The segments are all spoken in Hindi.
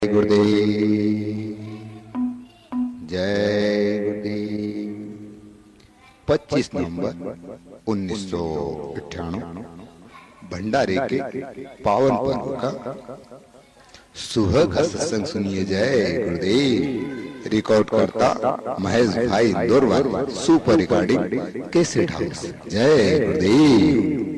गुरुदेव, जय गुरुदेव। 25 नवंबर 1998 भंडारे के पावन पर्व का सुबह का सत्संग सुनिए। जय गुरुदेव। रिकॉर्ड करता महेश भाई दुर्वारी, सुपर रिकॉर्डिंग कैसेट हाउस। जय गुरुदेव।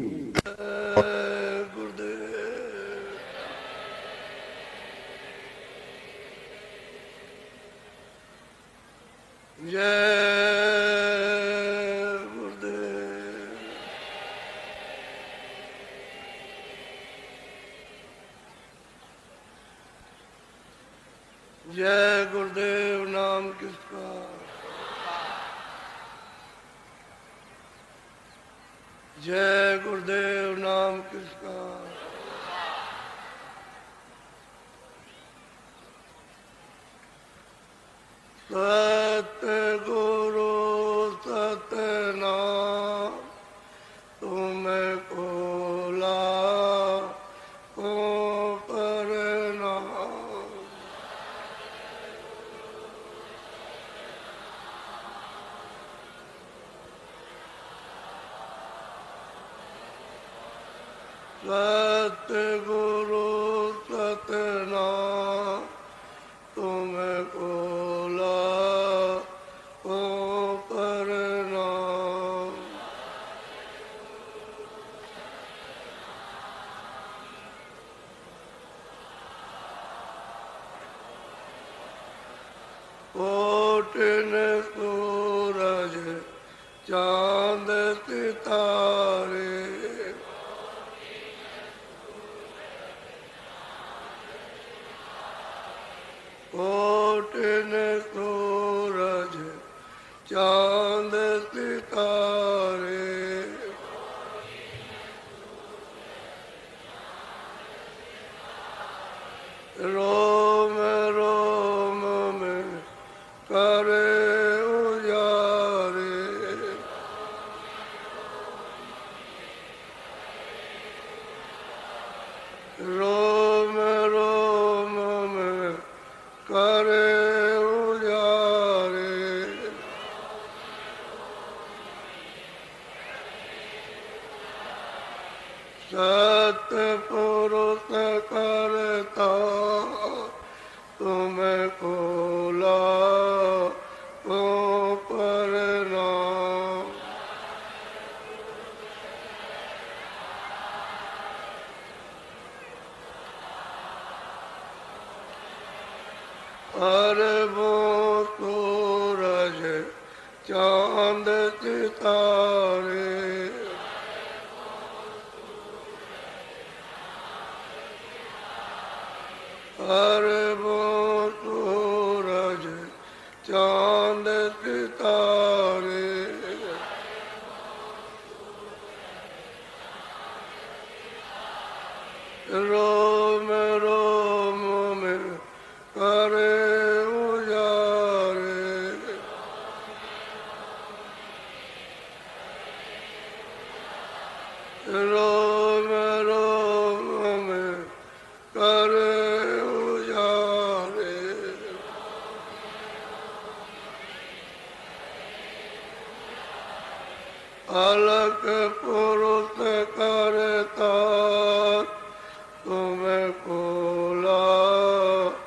जय गुरुदेव। नाम किसका? जय गुरुदेव। नाम किसका? सतगुरु सतनाम तुमको लाखों प्रणाम। सतगुरु सतनाम तुमको लाखों प्रणाम। कोटिन सूरज चांद सितारे कोटिन सूरज चांद सितारे रोम रोम में करे उजारे। रोम रोम में करे उजारे। सतपुरुष करता तुमको लाखों प्रणाम। अरबों सूरज चांद सितारे अरबों सूरज चांद सितारे रोम रोम में करे उजारे। रोम रोम में करे उजारे। अलग पुरुष करता तुमको लाखों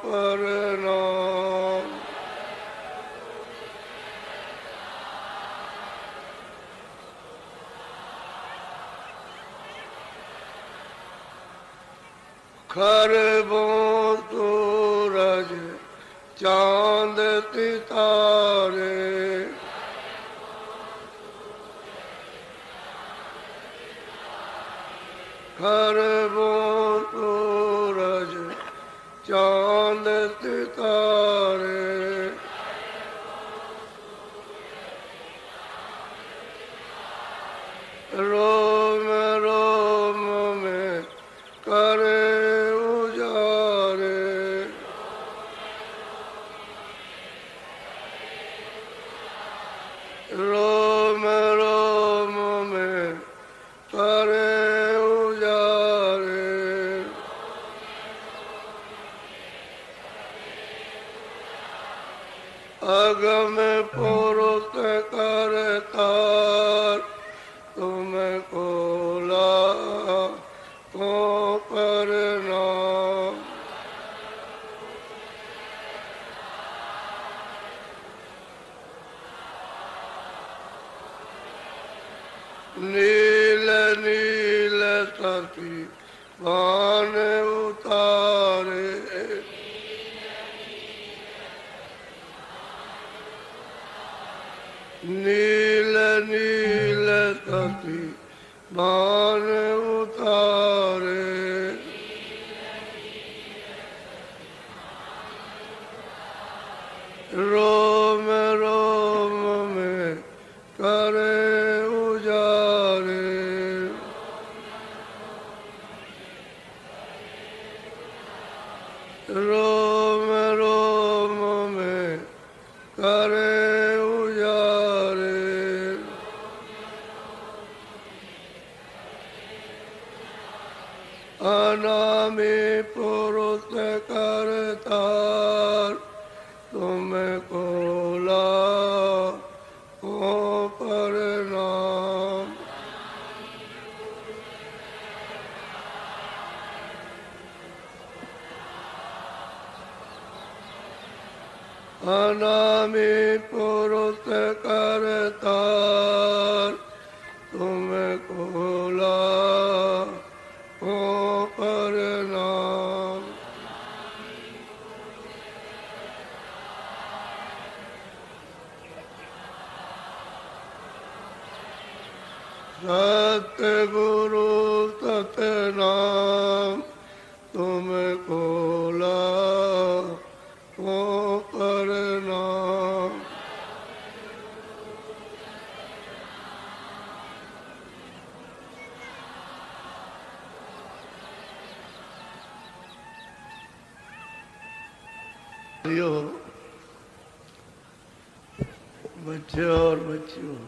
प्रणाम। खरबों सूरज चांद सितारे खरबों सूरज चांद सितारे रोम रोम में करे उजारे। रोम रोम में करे उजारे। अगम पुरुष करतार तुमको लाखों प्रणाम। नील नील सती बान उतारे नील नील सती बान उतारे रोम रोम में करे उजारे रोम रोम में करे उजारे अनामी पुरुष करतार तुमको लाखों प्रणाम। अनामी पुरुष करतार तुमको लाखों प्रणाम। सतगुरु सतनाम तुमको लाखों प्रणाम। बच्चे और बच्चियों,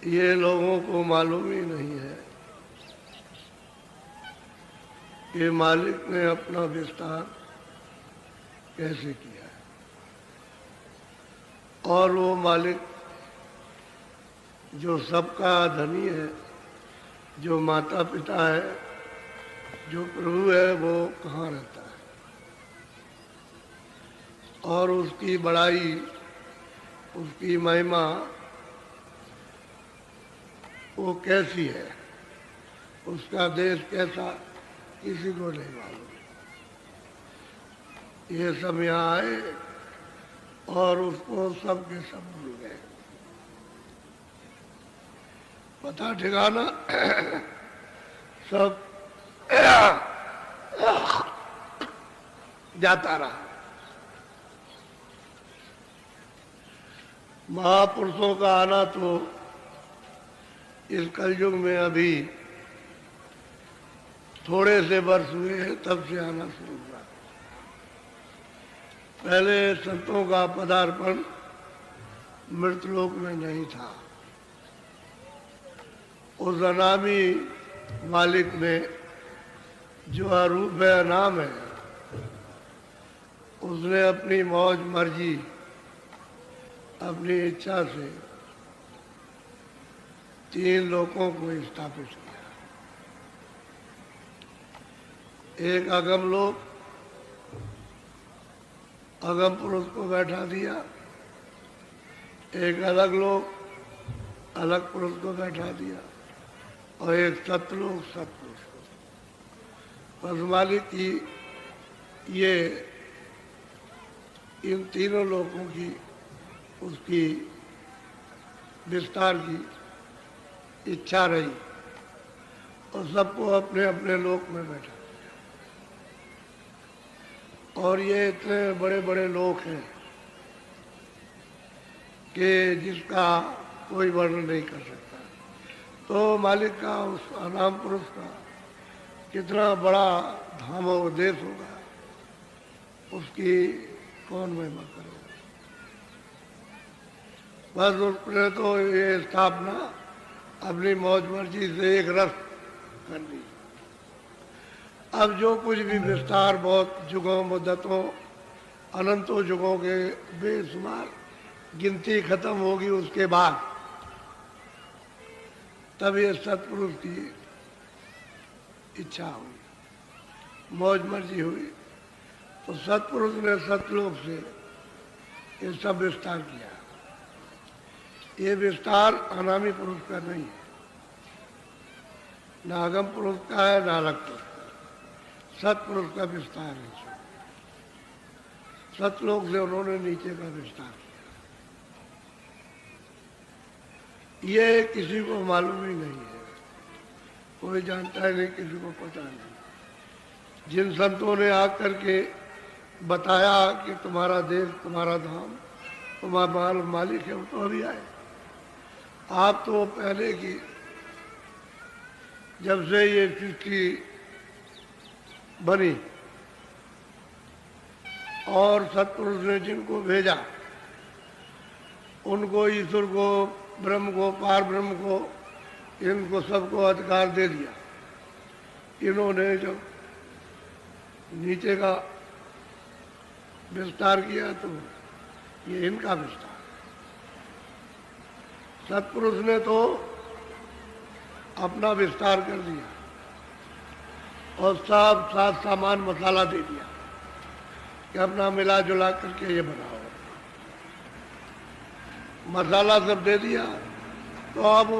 ये लोगों को मालूम ही नहीं है कि मालिक ने अपना विस्तार कैसे किया है। और वो मालिक जो सबका धनी है, जो माता पिता है, जो प्रभु है, वो कहाँ रहता है और उसकी बड़ाई, उसकी महिमा वो कैसी है, उसका देश कैसा, किसी को नहीं मालूम। ये सब यहाँ आए और उसको सब के सब भूल गए। पता ठिकाना सब जाता रहा। महापुरुषों का आना तो इस कलयुग में अभी थोड़े से वर्ष हुए हैं, तब से आना शुरू हुआ। पहले संतों का पदार्पण मृतलोक में नहीं था। उस अनामी मालिक ने जो अरूप है, अनाम है, उसने अपनी मौज मर्जी, अपनी इच्छा से 3 लोकों को स्थापित किया। एक अगम लोक, अगम पुरुष को बैठा दिया। एक अलग लोक, अलग पुरुष को बैठा दिया। और एक सतलोक, सतपुरुष को। बस मालिक की ये इन तीनों लोकों की, उसकी विस्तार की इच्छा रही और सबको अपने अपने लोक में बैठा। और ये इतने बड़े बड़े लोक हैं कि जिसका कोई वर्णन नहीं कर सकता। तो मालिक का, उस अनाम पुरुष का कितना बड़ा धाम और देश होगा, उसकी कौन महिमा करेगा। बस उसने तो ये स्थापना अपनी मौज मर्जी से एक रस कर ली। अब जो कुछ भी विस्तार बहुत जुगों मुद्दतों अनंतों युगों के बेशुमार गिनती खत्म होगी उसके बाद तब ये सत्पुरुष की इच्छा हुई, मौज मर्जी हुई, तो सत्पुरुष ने सतलोक से ये सब विस्तार किया। ये विस्तार अनामी पुरुष का नहीं है, न आगम पुरुष का है, न अलग पुरुष का, सत्पुरुष का विस्तार है। सतलोक से उन्होंने नीचे का विस्तार किया। ये किसी को मालूम ही नहीं है, कोई जानता है नहीं, किसी को पता नहीं। जिन संतों ने आकर के बताया कि तुम्हारा देश, तुम्हारा धाम, तुम्हारा मालिक है, वो तो अभी आए। आप तो पहले की, जब से ये सृष्टि बनी और सत्पुरुष ने जिनको भेजा, उनको, ईश्वर को, ब्रह्म को, पार ब्रह्म को, इनको सबको अधिकार दे दिया। इन्होंने जब नीचे का विस्तार किया तो ये इनका विस्तार। सत्पुरुष ने तो अपना विस्तार कर दिया और सब साथ सामान मसाला दे दिया कि अपना मिला जुला करके ये बनाओ। मसाला सब दे दिया तो अब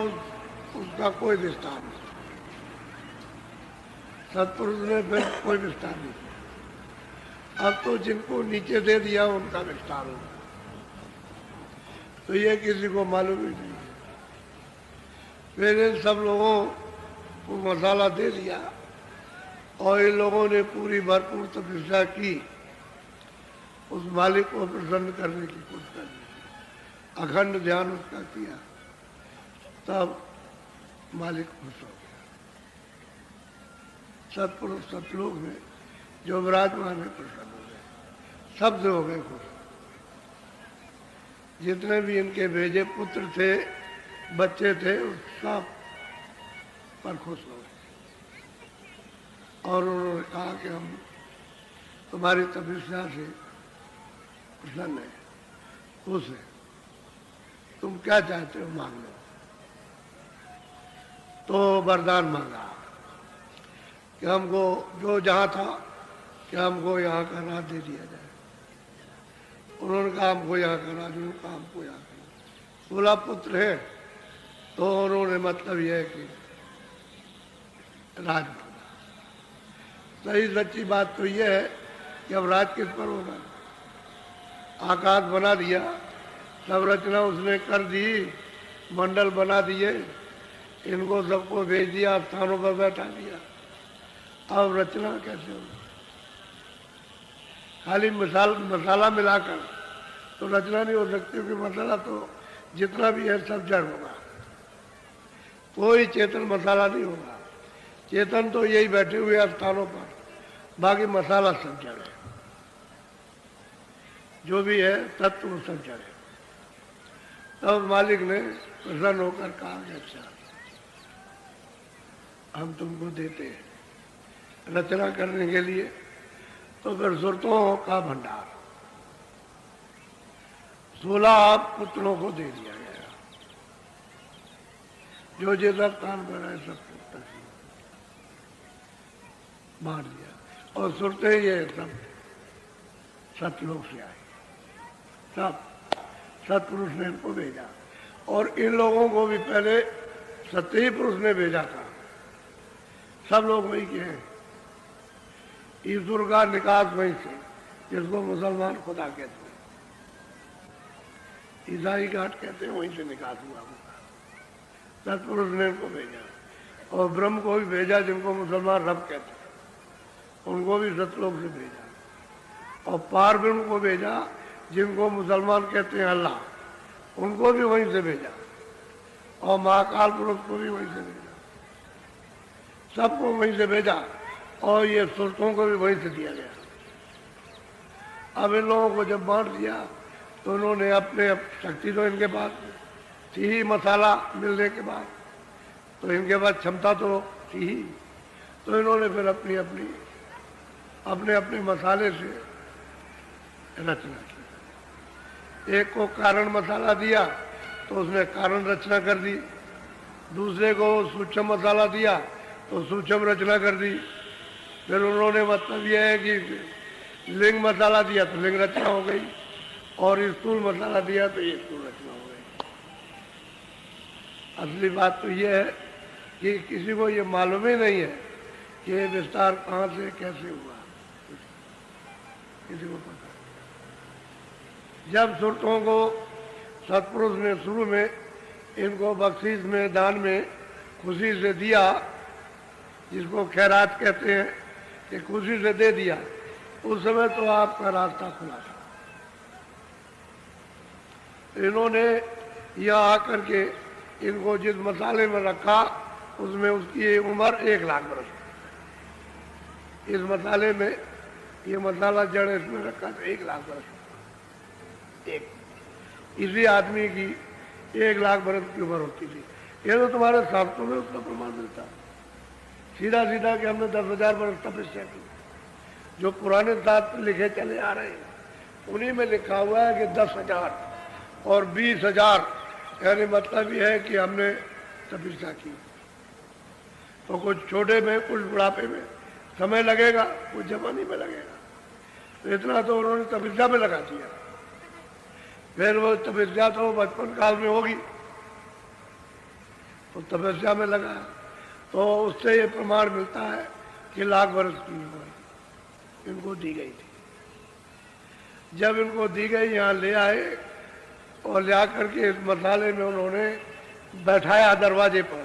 उसका कोई विस्तार नहीं। सत्पुरुष ने फिर कोई विस्तार नहीं किया। अब तो जिनको नीचे दे दिया उनका विस्तार होगा, तो ये किसी को मालूम ही नहीं है। फिर इन सब लोगों को मसाला दे दिया और इन लोगों ने पूरी भरपूर तपस्या की, उस मालिक को प्रसन्न करने की कोशिश की, अखंड ध्यान उसका किया, तब मालिक खुश हो गया। सत्पुरुष सतलोक में जो विराजमान है प्रसन्न हो गए, सब से हो गए खुश। जितने भी इनके भेजे पुत्र थे, बच्चे थे, उस सब पर खुश हो गए और उन्होंने कहा कि हम तुम्हारी तपस्या से प्रसन्न है, खुश है, तुम क्या चाहते हो मांग लो। तो वरदान मांगा कि हमको जो जहाँ था कि हमको यहाँ का राज दे दिया जाए। उन्होंने कहा हमको यहाँ का राज, उन्होंने कहा हमको यहाँ का राज। 16 पुत्र है, तो उन्होंने मतलब यह है कि राज मांगा। सही सच्ची बात तो यह है कि अब राज किस पर होना। आकाश बना दिया, सब रचना उसने कर दी, मंडल बना दिए, इनको सबको भेज दिया, स्थानों पर बैठा दिया। अब रचना कैसे होगी? खाली मसाला मिलाकर तो रचना नहीं हो सकती, क्योंकि मसाला तो जितना भी है सब जड़ होगा, कोई चेतन मसाला नहीं होगा। चेतन तो यही बैठे हुए स्थानों पर, बाकी मसाला सब जड़ है। जो भी है तत्व वो सब जड़ है। तब मालिक ने प्रसन्न होकर कहा कि अच्छा, हम तुमको देते हैं रचना करने के लिए। तो फिर सुरतों का भंडार 16 पुत्रों को दे दिया गया, जो जिधर स्थान पर है सब पुत्र बांट दिया। और सुरते ये सब सतलोक से आए, सब सतपुरुष ने इनको भेजा। और इन लोगों को भी पहले सत्य ही पुरुष ने भेजा था। सब लोग वही के हैं, ईश्वर का निकास वहीं से, जिसको मुसलमान खुदा कहते हैं, ईसाई घाट कहते हैं, वहीं से निकास हुआ होगा। सत्पुरुष ने इनको भेजा और ब्रह्म को भी भेजा, जिनको मुसलमान रब कहते हैं, उनको भी सतलोक से भेजा। और पार ब्रह्म को भेजा, जिनको मुसलमान कहते हैं अल्लाह, उनको भी वहीं से भेजा। और महाकाल पुरुष को भी वहीं से भेजा, सबको वहीं से भेजा। और ये सुरतों को भी वहीं से दिया गया। अब इन लोगों को जब बांट दिया तो उन्होंने अपने शक्ति तो इनके पास थी ही, मसाला मिलने के बाद तो इनके पास क्षमता तो थी ही। तो इन्होंने फिर अपने अपने मसाले से रचना की। एक को कारण मसाला दिया तो उसने कारण रचना कर दी, दूसरे को सूक्ष्म मसाला दिया तो सूक्ष्म रचना कर दी। फिर उन्होंने मतलब यह है कि लिंग मसाला दिया तो लिंग रचना हो गई, और स्थूल मसाला दिया तो ये स्थूल रचना हो गई। असली बात तो यह है कि किसी को ये मालूम ही नहीं है कि ये विस्तार कहाँ से कैसे हुआ, किसी को पता। जब सुरतों को सतपुरुष ने शुरू में इनको बख्शीश में दान में खुशी से दिया, जिसको खैरात कहते हैं, कि खुशी से दे दिया, उस समय तो आपका रास्ता खुला था। इन्होंने यहाँ आकर के इनको जिस मसाले में रखा उसमें उसकी उम्र 1 लाख बरस। इस मसाले में ये मसाला जड़ इसमें रखा था 1 लाख बरस। एक इसी आदमी की 1 लाख बरस की उम्र होती थी। ये तो तुम्हारे शास्त्रों में उसका प्रमाण मिलता है सीधा सीधा कि हमने 10,000 बरस तपस्या की। जो पुराने शास्त्र लिखे चले आ रहे हैं उन्हीं में लिखा हुआ है कि 10,000 और 20,000, यानी मतलब यह है कि हमने तपस्या की। तो कुछ छोटे में कुछ बुढ़ापे में समय लगेगा, कुछ जवानी में लगेगा, तो इतना तो उन्होंने तपस्या में लगा दिया। फिर वो तपस्या तो बचपन काल में होगी, तो तपस्या में लगा, तो उससे ये प्रमाण मिलता है कि लाख वर्ष की उम्र इनको दी गई थी। जब इनको दी गई, यहाँ ले आए और ले आकर के इस मसाले में उन्होंने बैठाया दरवाजे पर,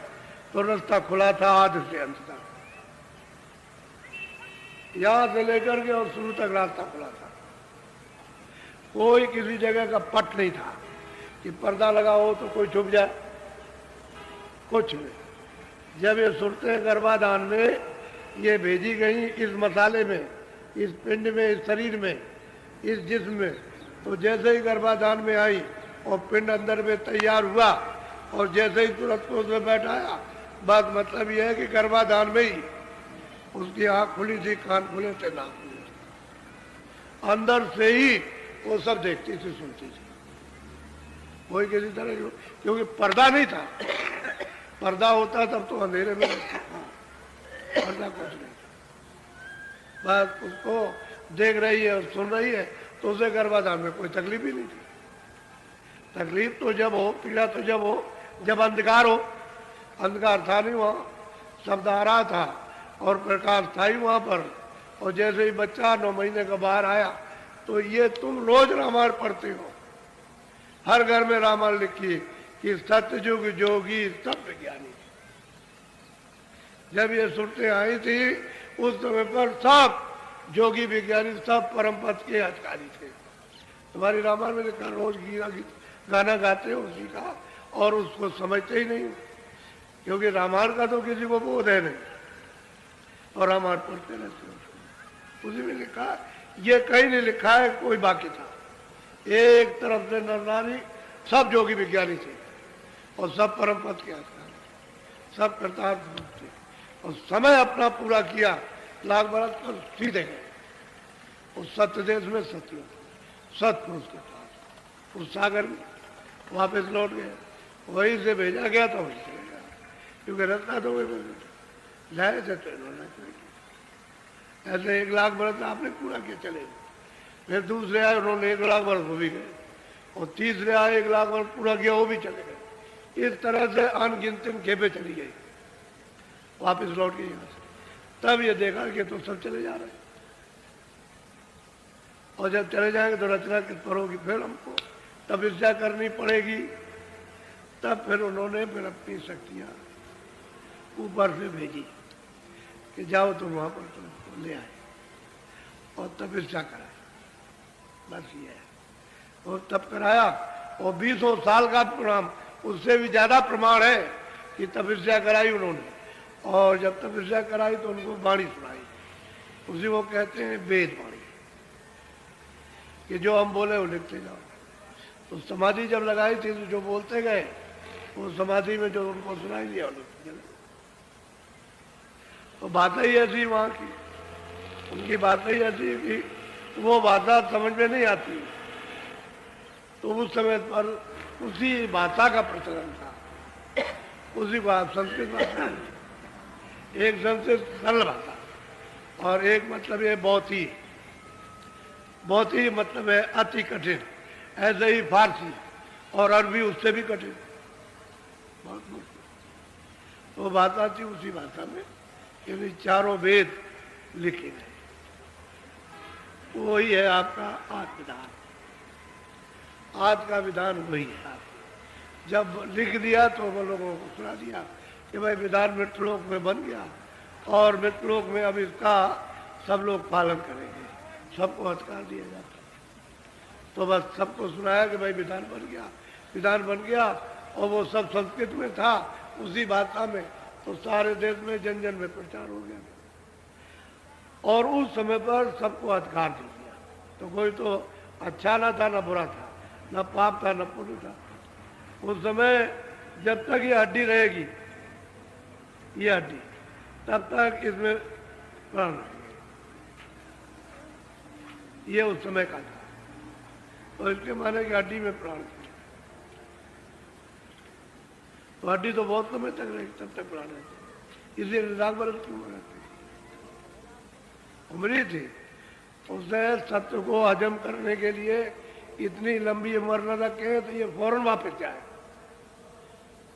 तो रास्ता खुला था आदि से अंत तक, यहाँ से लेकर के और शुरू तक रास्ता खुला था। कोई किसी जगह का पट नहीं था कि पर्दा लगा हो तो कोई छुप जाए, कुछ नहीं। जब ये सुरतें गर्भाधान में ये भेजी गई इस मसाले में, इस पिंड में, इस शरीर में, इस जिस्म में, तो जैसे ही गर्भाधान में आई और पिंड अंदर में तैयार हुआ और जैसे ही तुरंत को उसमें बैठाया, बात मतलब यह है कि गर्भाधान में ही उसकी आँख खुली थी, कान खुले थे, नाक खुले थे, अंदर से ही वो सब देखती थी, सुनती थी। कोई किसी तरह की, क्योंकि पर्दा नहीं था। पर्दा होता तब तो अंधेरे में पर्दा कुछ नहीं था, बस उसको देख रही है और सुन रही है, तो उसे गर्भाधान में कोई तकलीफ ही नहीं थी। तकलीफ तो जब हो, पीड़ा तो जब हो जब अंधकार हो। अंधकार था नहीं वहाँ, शब्द आ रहा था और प्रकाश था ही वहाँ पर। और जैसे ही बच्चा 9 महीने का बाहर आया, तो ये तुम रोज रामायण पढ़ते हो, हर घर में रामायण लिखी कि सत्ययुग जोगी सब विज्ञानी। जब ये सुरतें आई थी उस समय पर सब जोगी विज्ञानी, सब परम पद के अधिकारी थे। तुम्हारी रामायण में लिखा, रोज गाना गाते हो उसी का, और उसको समझते ही नहीं, क्योंकि रामायण का तो किसी को बोध है नहीं, और रामायण पढ़ते रहते हो। उसी में लिखा, ये कहीं नहीं लिखा है कोई बाकी था। एक तरफ से नर नारी सब जोगी विज्ञानी थे और सब परम पद के अधिकारी, सब कृतार्थ थे, और समय अपना पूरा किया, लाख बरस पर सीधे गए उस सत्य देश में, सतपुरुष के पास, उस सागर में वापस लौट गए। वहीं से भेजा गया तो वहीं चले गया, क्योंकि रास्ता तो वही लाए थे, तो इन्होंने ऐसे 1 लाख बरस आपने पूरा किया, चले गए। फिर दूसरे आए, उन्होंने 1 लाख बरस वो भी गए, और तीसरे आए 1 लाख बरस पूरा किया, वो भी चले गए। इस तरह से अनगिनत खेपे चली गई, वापस लौट गई यहाँ से। तब ये देखा कि तो सब चले जा रहे हैं, और जब चले जाएंगे तो रचना किस पर होगी, फिर हमको तपस्या करनी पड़ेगी। तब फिर उन्होंने फिर अपनी शक्तियाँ ऊपर से भेजी कि जाओ तुम वहाँ पर तुमको ले आए और तपस्या कराए, बस ये है। और तब कराया, और 20 साल का प्रमाण, उससे भी ज़्यादा प्रमाण है कि तपस्या कराई उन्होंने। और जब तपस्या कराई तो उनको वाणी सुनाई, उसी वो कहते हैं वेद वाणी, कि जो हम बोले वो लिखते जाओ। तो समाधि जब लगाई थी तो जो बोलते गए, वो समाधि में जो उनको सुनाई दिया वो लिखते चले। तो बातें ही ऐसी वहाँ की, उनकी बातें ही ऐसी कि वो भाषा समझ में नहीं आती, तो उस समय पर उसी भाषा का प्रचलन था, उसी को आप संस्कृत भाषा, एक संस्कृत सरल भाषा और एक मतलब है बहुत ही मतलब है अति कठिन, ऐसे ही फारसी और अरबी उससे भी कठिन, बहुत मुश्किल। तो भाषा थी उसी भाषा में, यानी चारों वेद लिखे गए, वही है आपका आद विधान। आज का विधान वही है। आप जब लिख दिया तो वो लोगों को सुना दिया कि भाई विधान मृतलोक में बन गया और मृतलोक में अब इसका सब लोग पालन करेंगे, सबको अधिकार दिया जाता। तो बस सबको सुनाया कि भाई विधान बन गया, विधान बन गया, और वो सब संस्कृत में था, उसी भाषा में, तो सारे देश में जन जन में प्रचार हो गया। और उस समय पर सबको अधिकार दे दिया, तो कोई तो अच्छा ना था ना बुरा था, ना पाप था ना पुण्य था। उस समय जब तक ये हड्डी रहेगी, ये हड्डी, तब तक इसमें प्राण रहेगा, ये उस समय का था। तो इसके माने कि हड्डी में प्राण था, तो हड्डी तो बहुत समय तक रहेगी, तब तक प्राण रहते, इसलिए लाख बरस क्यों रहते, उम्र थी। उसने सत्य को हजम करने के लिए इतनी लंबी उम्र न रखे, तो ये फौरन वापस जाए,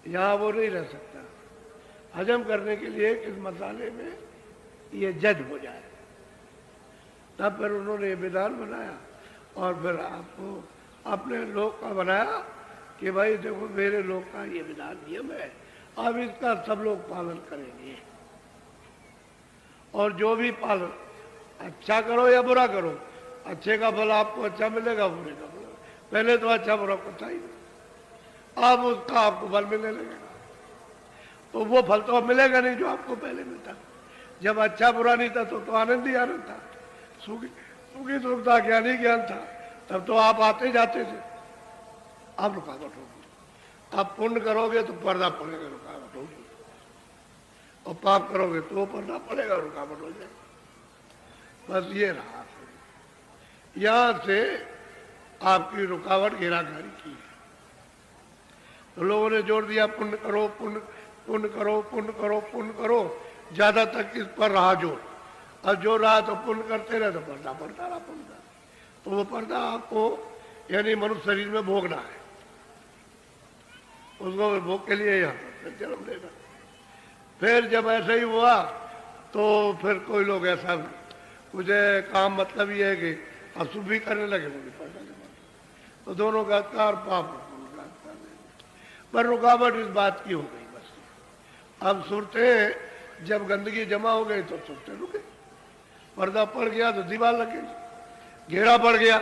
यहाँ वो नहीं रह सकता। हजम करने के लिए इस मसाले में ये जज हो जाए, तब फिर उन्होंने ये विधान बनाया और फिर आपको अपने लोग का बनाया कि भाई देखो मेरे लोग का ये विधान नियम है, अब इसका सब लोग पालन करेंगे, और जो भी पालन, अच्छा करो या बुरा करो, अच्छे का फल आपको अच्छा मिलेगा, बुरे का फल, पहले तो अच्छा बुरा को था ही नहीं, अब उसका आपको फल मिलने लगेगा। तो वो फल तो अब मिलेगा नहीं जो आपको पहले मिलता। जब अच्छा बुरा नहीं था तो आनंद ही आनंद था, सुखी सुख था, ज्ञान ही ज्ञान था, तब तो आप आते जाते थे। अब रुकावट होगी, आप पुण्य करोगे तो पर्दा पड़ेगा, रुकावट होगी, और पाप करोगे तो पर्दा पड़ेगा, रुकावट हो जाएगी। बस ये रहा, यहां से आपकी रुकावट घेराघारी की है। तो लोगों ने जोड़ दिया पुण्य करो, पुण्य करो, पुण्य करो, पुण्य करो, ज्यादा तक इस पर रहा जोर। अब जो रहा तो पुण्य करते रहे तो पर्दा पड़ता रहा पुण्य का, तो वो पर्दा आपको यानी मनुष्य शरीर में भोगना है, उसको भोग के लिए यहाँ पर जन्म लेना। फिर जब ऐसा ही हुआ तो फिर कोई लोग ऐसा मुझे काम मतलब ये है कि अशुभ भी करने लगे, मुझे पर्दा जमा, तो दोनों का अधिकार पाप पर रुकावट इस बात की हो गई। बस अब सुरते जब गंदगी जमा हो गई तो सुरते रुके, पर्दा पड़ गया तो दीवार लग गई, घेरा पड़ गया,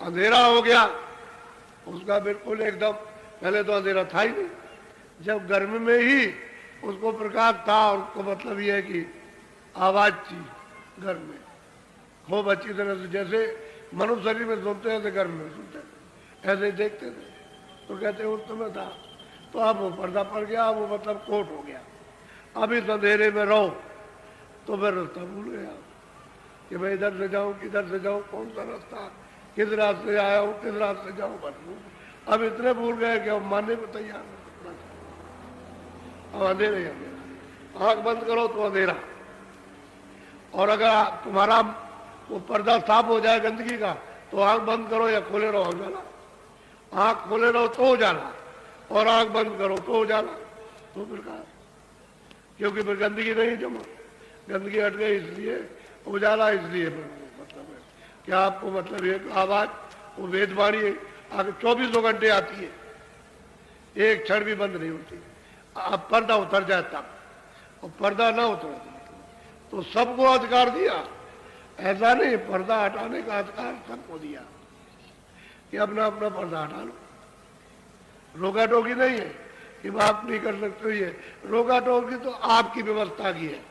अंधेरा हो गया, उसका बिल्कुल एकदम, पहले तो अंधेरा था ही नहीं, जब गर्मी में ही उसको प्रकाश था, उसको मतलब ये है कि आवाज थी घर में खूब अच्छी तरह से, जैसे मनुष्य शरीर में सुनते हैं तो घर में सुनते थे, ऐसे ही देखते थे। तो कहते उस समय था, तो अब वो पर्दा पड़ गया, वो मतलब कोट हो गया, अब इस अंधेरे में रहो, तो फिर रास्ता भूल गया कि मैं इधर से जाऊं किधर से जाऊं, कौन सा रास्ता, किस रास्ते से आया हूँ, किस रास्ते से जाऊं, बस अब इतने भूल गए कि अब मानने को तैयार नहीं। अब अंधेरे ही अंधेरा, आंख बंद करो तो अंधेरा, और अगर तुम्हारा वो पर्दा साफ हो जाए गंदगी का तो आंख बंद करो या खोले रहो उजाला, आंख खोले रहो तो उजाला, और आंख बंद करो तो उजाला, तो फिर कहा, क्योंकि फिर गंदगी नहीं जमा, गंदगी हट गई इसलिए उजाला, इसलिए मतलब है कि आपको मतलब एक आवाज वो वेदवाणी आगे 24 घंटे आती है, एक क्षण भी बंद नहीं होती। अब पर्दा उतर जाए तब, और पर्दा ना उतर तो सबको अधिकार दिया, ऐसा नहीं, पर्दा हटाने का अधिकार सबको दिया कि अपना अपना पर्दा हटा लो, रोका टोकी नहीं है कि आप नहीं कर सकते, ये रोका टोकी तो आपकी व्यवस्था की है,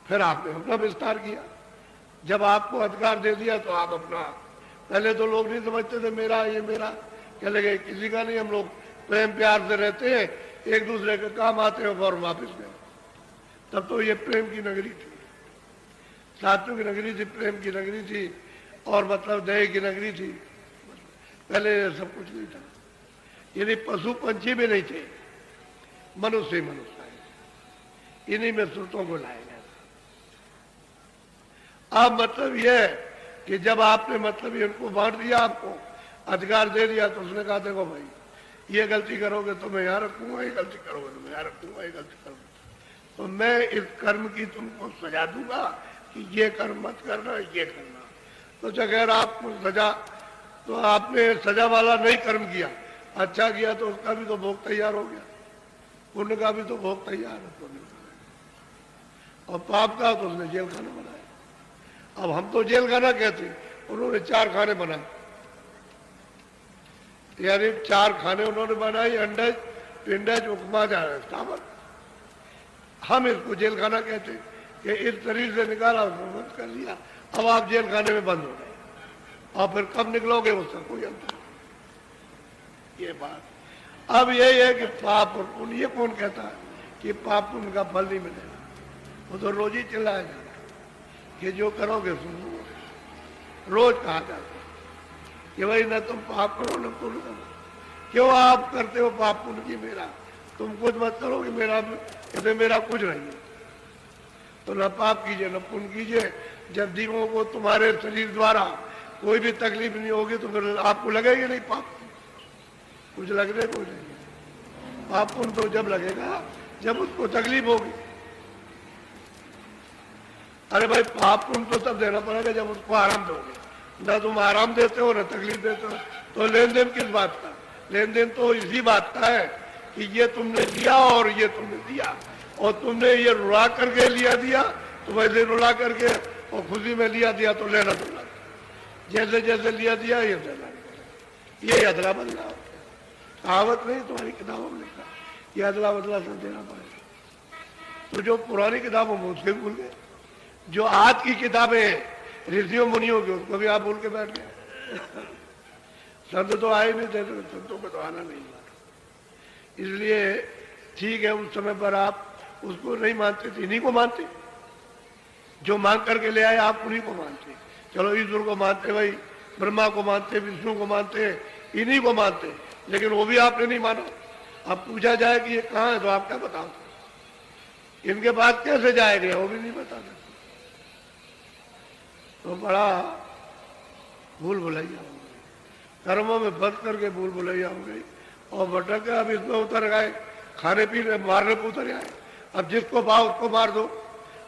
फिर आपने अपना विस्तार किया। जब आपको अधिकार दे दिया तो आप अपना, पहले तो लोग नहीं समझते थे मेरा ये मेरा, कह लगे किसी का नहीं, हम लोग प्रेम प्यार से रहते हैं, एक दूसरे के काम आते हैं और वापिस गए। तब तो ये प्रेम की नगरी थी, साथियों की नगरी थी, प्रेम की नगरी थी, और मतलब दही की नगरी थी, पहले सब कुछ नहीं था, यानी पशु पंछी भी नहीं थे, मनुष्य ही मनुष्य आए, इन्हीं में श्रुतों को लाया गया था। अब मतलब यह है कि जब आपने मतलब इनको बांट दिया, आपको अधिकार दे दिया, तो उसने कहा देखो भाई ये गलती करोगे तो मैं यहाँ रखूंगा, ये गलती करोगे तो मैं यहाँ रखूंगा, ये गलती करोगे तो मैं इस कर्म की तुमको सजा दूंगा कि ये कर्म मत करना, ये करना। तो अगर आपको सजा, तो आपने सजा वाला नहीं कर्म किया, अच्छा किया तो उसका भी तो भोग तैयार हो गया, पुण्य का भी तो भोग तैयार है, पुण्य का, और पाप का तो उसने जेल खाना बनाया। अब हम तो जेल खाना कहते, उन्होंने 4 खाने बनाए, यानी 4 खाने उन्होंने बनाए, अंडज, पिंडज, उपमा, चावल। हम इसको जेल खाना कहते कि इस शरीर से निकाला, उसको बंद कर लिया, अब आप जेल खाने में बंद हो गए, और फिर कब निकलोगे उसका कोई अंतर नहीं। ये बात अब यही है कि पाप और पुण्य, ये कौन कहता है कि पाप पुण्य का फल नहीं मिलेगा? वो तो रोज ही चिल्लाया जाता है कि जो करोगे सुनो, रोज कहा जाता है कि भाई न तुम पाप करो न पुण्य करो। क्यों आप करते हो पाप पुण्य की मेरा? तुम कुछ मत करो कि मेरा कुछ नहीं है, तो न पाप कीजिए न पुण्य कीजिए। जब जीवों को तुम्हारे शरीर द्वारा कोई भी तकलीफ नहीं होगी तो फिर आपको लगेगा नहीं पाप, कुछ लगने को नहीं। पाप पुण्य तो जब लगेगा जब उसको तकलीफ होगी। अरे भाई पाप पुण्य तो तब देना पड़ेगा जब उसको आराम दोगे, ना तुम आराम देते हो ना तकलीफ देते हो, तो लेन देन किस बात का? लेन देन तो इसी बात का है कि ये तुमने दिया और ये तुमने दिया, और तुमने ये रुला करके लिया दिया तो वैसे रुला करके और खुशी में लिया दिया तो लेना देना, जैसे जैसे लिया दिया ये देना, ये अदला बदला कहावत नहीं तुम्हारी किताबों में लिखा, ये अदला बदला सब देना पड़ेगा। तो जो पुरानी किताबों में उसके भूल गए, जो आज की किताबें हैं ऋषियों मुनियों की, उसको भी आप भूल के बैठ गए। संत तो आए नहीं थे, तो संतों को तो आना नहीं हुआ, इसलिए ठीक है उस समय पर आप उसको नहीं मानते थे, इन्हीं को मानते, जो मांग करके ले आए आप उन्हीं को मानते। चलो ईश्वर को मानते, भाई ब्रह्मा को मानते, विष्णु को मानते, इन्हीं को मानते, लेकिन वो भी आपने नहीं माना। अब पूछा जाए कि ये कहाँ है तो आप क्या बताओ, इनके पास कैसे जाएंगे वो भी नहीं बता सकते। तो बड़ा भूल भुलैया हो गई, कर्मों में फंस करके भूल भुलैया हो गई, और भटक के अब इसमें उतर गए, खाने पीने मारने पर उतर आए। अब जिसको पाओ उसको मार दो।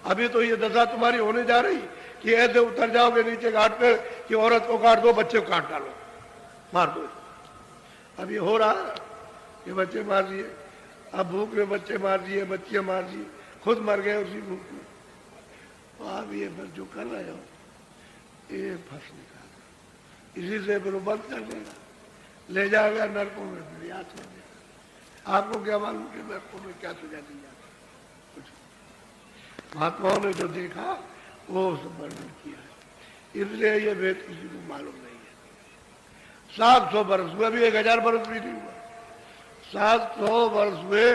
अभी तो ये दशा तुम्हारी होने जा रही कि ऐसे उतर जाओगे नीचे घाट पे कि औरत को काट दो, बच्चे को काट डालो, मार दो। अब ये हो रहा है कि बच्चे मार दिए, अब भूख में बच्चे मार दिए, बच्चियां मार दी, खुद मर गए उसी भूख में। तो आप ये बस जो कर रहे हो ये फंस निकाल, इसी से फिर बंद कर देगा, ले जाएगा नरकों में, फिर याद कर देगा। आपको क्या मालूम कि नरकों में क्या सजा दी जाती, कुछ महात्माओं ने जो देखा वो सब वर्णन किया है, इसलिए ये वेद किसी को मालूम नहीं है। 700 वर्ष हुए, अभी 1000 वर्ष भी नहीं हुआ, 700 वर्ष हुए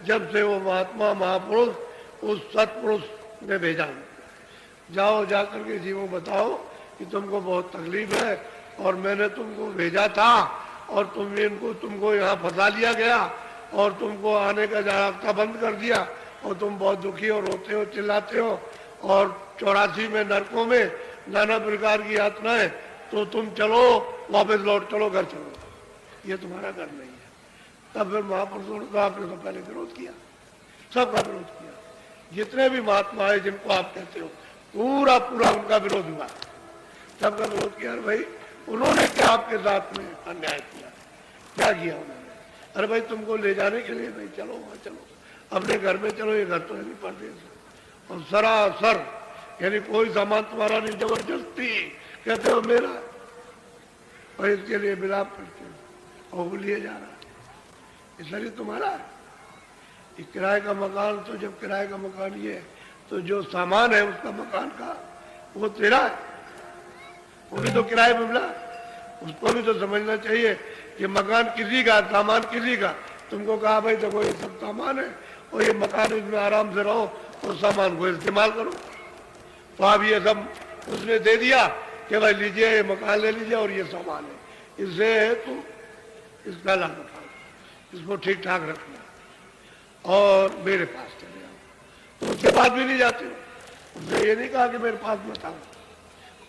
जब से वो महात्मा महापुरुष उस सत्पुरुष ने भेजा, जाओ जाकर के जीवों बताओ कि तुमको बहुत तकलीफ है और मैंने तुमको भेजा था और तुमको यहाँ फंसा लिया गया और तुमको आने का रास्ता बंद कर दिया और तुम बहुत दुखी और रोते हो, चिल्लाते हो, और 84 में नरकों में नाना प्रकार की यातनाएं, तो तुम चलो वापस लौट चलो, घर चलो, ये तुम्हारा घर नहीं है। तब फिर महापुरुषों ने तो आपने तो पहले विरोध किया, सबका विरोध किया, जितने भी महात्मा है जिनको आप कहते हो पूरा पूरा उनका विरोध हुआ, सबका विरोध किया। भाई उन्होंने क्या आपके साथ में अन्याय किया, क्या किया उन्होंने? अरे भाई तुमको ले जाने के लिए भाई चलो वहां चलो, अपने घर में चलो, ये घर तो है नहीं परदेश, और सरासर यानी कोई सामान तुम्हारा नहीं, जबरदस्ती कहते हो मेरा, और इसके लिए विलाप करते हो और वो लिए जा रहा है, ये शरीर तुम्हारा है। ये किराए का मकान, तो जब किराए का मकान ये है तो जो सामान है उसका मकान का वो तेरा है, वो भी तो किराए में मिला, उसको भी तो समझना चाहिए कि मकान किसी का, सामान किसी का। तुमको कहा भाई देखो ये सब सामान है और ये मकान, इसमें आराम से रहो और सामान को इस्तेमाल करो, तो आप ये सब उसने दे दिया कि भाई लीजिए ये मकान ले लीजिए और ये सामान है, इससे तुम इसका लाभ उठाओ, इसको ठीक ठाक रखना और मेरे पास चले आओ। तो उसके पास भी नहीं जाते हो, उसने ये नहीं कहा कि मेरे पास मत आओ,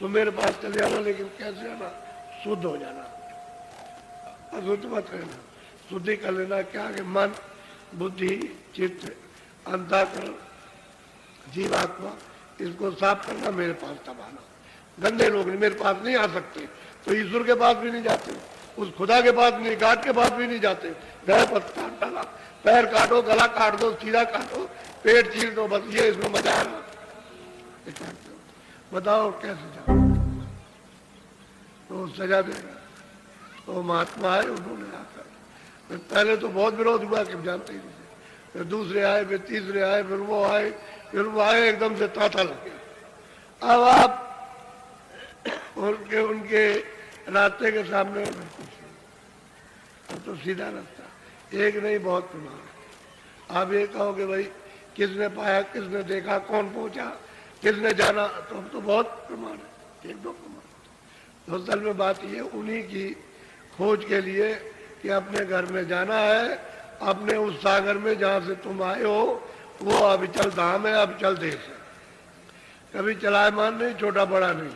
तो मेरे पास चले आना, लेकिन कैसे आना, शुद्ध हो जाना, अशुद्ध मत रहना, शुद्धि कर लेना। क्या कि मन, बुद्धि, चित्त, अंतःकरण, जीवात्मा, इसको साफ करना, मेरे पास तब आना। गंदे लोग मेरे पास नहीं आ सकते, तो ईश्वर के पास भी नहीं जाते, उस खुदा के पास नहीं, गाट के पास भी नहीं जाते। गए पर काट डाला, पैर काटो, गला काट दो, सीधा काटो, पेट चीर दो, बस ये इसमें मजा आ रहा। बताओ कैसे जाओ, तो सजा देगा। तो महात्मा आए, उन्होंने आकर, पहले तो बहुत विरोध हुआ कि जानते ही नहीं, फिर दूसरे आए, फिर तीसरे आए, फिर वो आए, फिर वो आए, एकदम से तांता लग गया। अब आप उनके रास्ते के सामने तो सीधा रास्ता, एक नहीं बहुत प्रमाण। आप ये कहो कि भाई किसने पाया, किसने देखा, कौन पहुंचा, किसने जाना, तो हम तो बहुत प्रमाण है, एक दो प्रमाण। तो असल में बात ये उन्हीं की खोज के लिए कि अपने घर में जाना है, अपने उस सागर में जहाँ से तुम आए हो, वो अविचल धाम है, अविचल देश है, कभी चलायमान नहीं, छोटा बड़ा नहीं,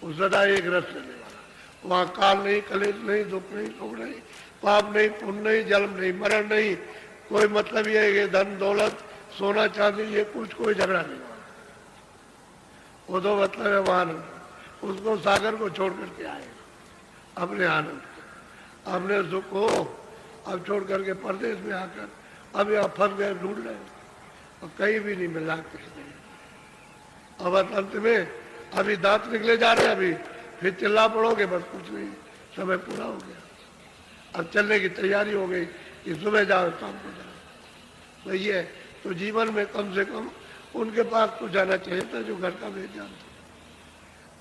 वो सदा एक रस लेने वाला। वहाँ काल नहीं, कलेश नहीं, दुख नहीं, सुख नहीं, पाप नहीं, पुण्य नहीं, जन्म नहीं, मरण नहीं, कोई मतलब ये है कि धन दौलत, सोना चांदी, ये कुछ कोई झगड़ा नहीं। वो तो मतलब है वहां उसको सागर को छोड़ करके आए, अपने आनंद, अपने सुख को अब छोड़ करके परदेश में आकर अब यहाँ फंस गए, ढूंढ रहे और कहीं भी नहीं मिला किसी ने। अब अंत में अभी दांत निकले जा रहे हैं, अभी फिर चिल्ला पड़ोगे, बस कुछ नहीं, समय पूरा हो गया। अब चलने की तैयारी हो गई कि सुबह जाओ शाम को जाओ। तो ये तो जीवन में कम से कम उनके पास तो जाना चाहिए था जो घर का भेद जानते।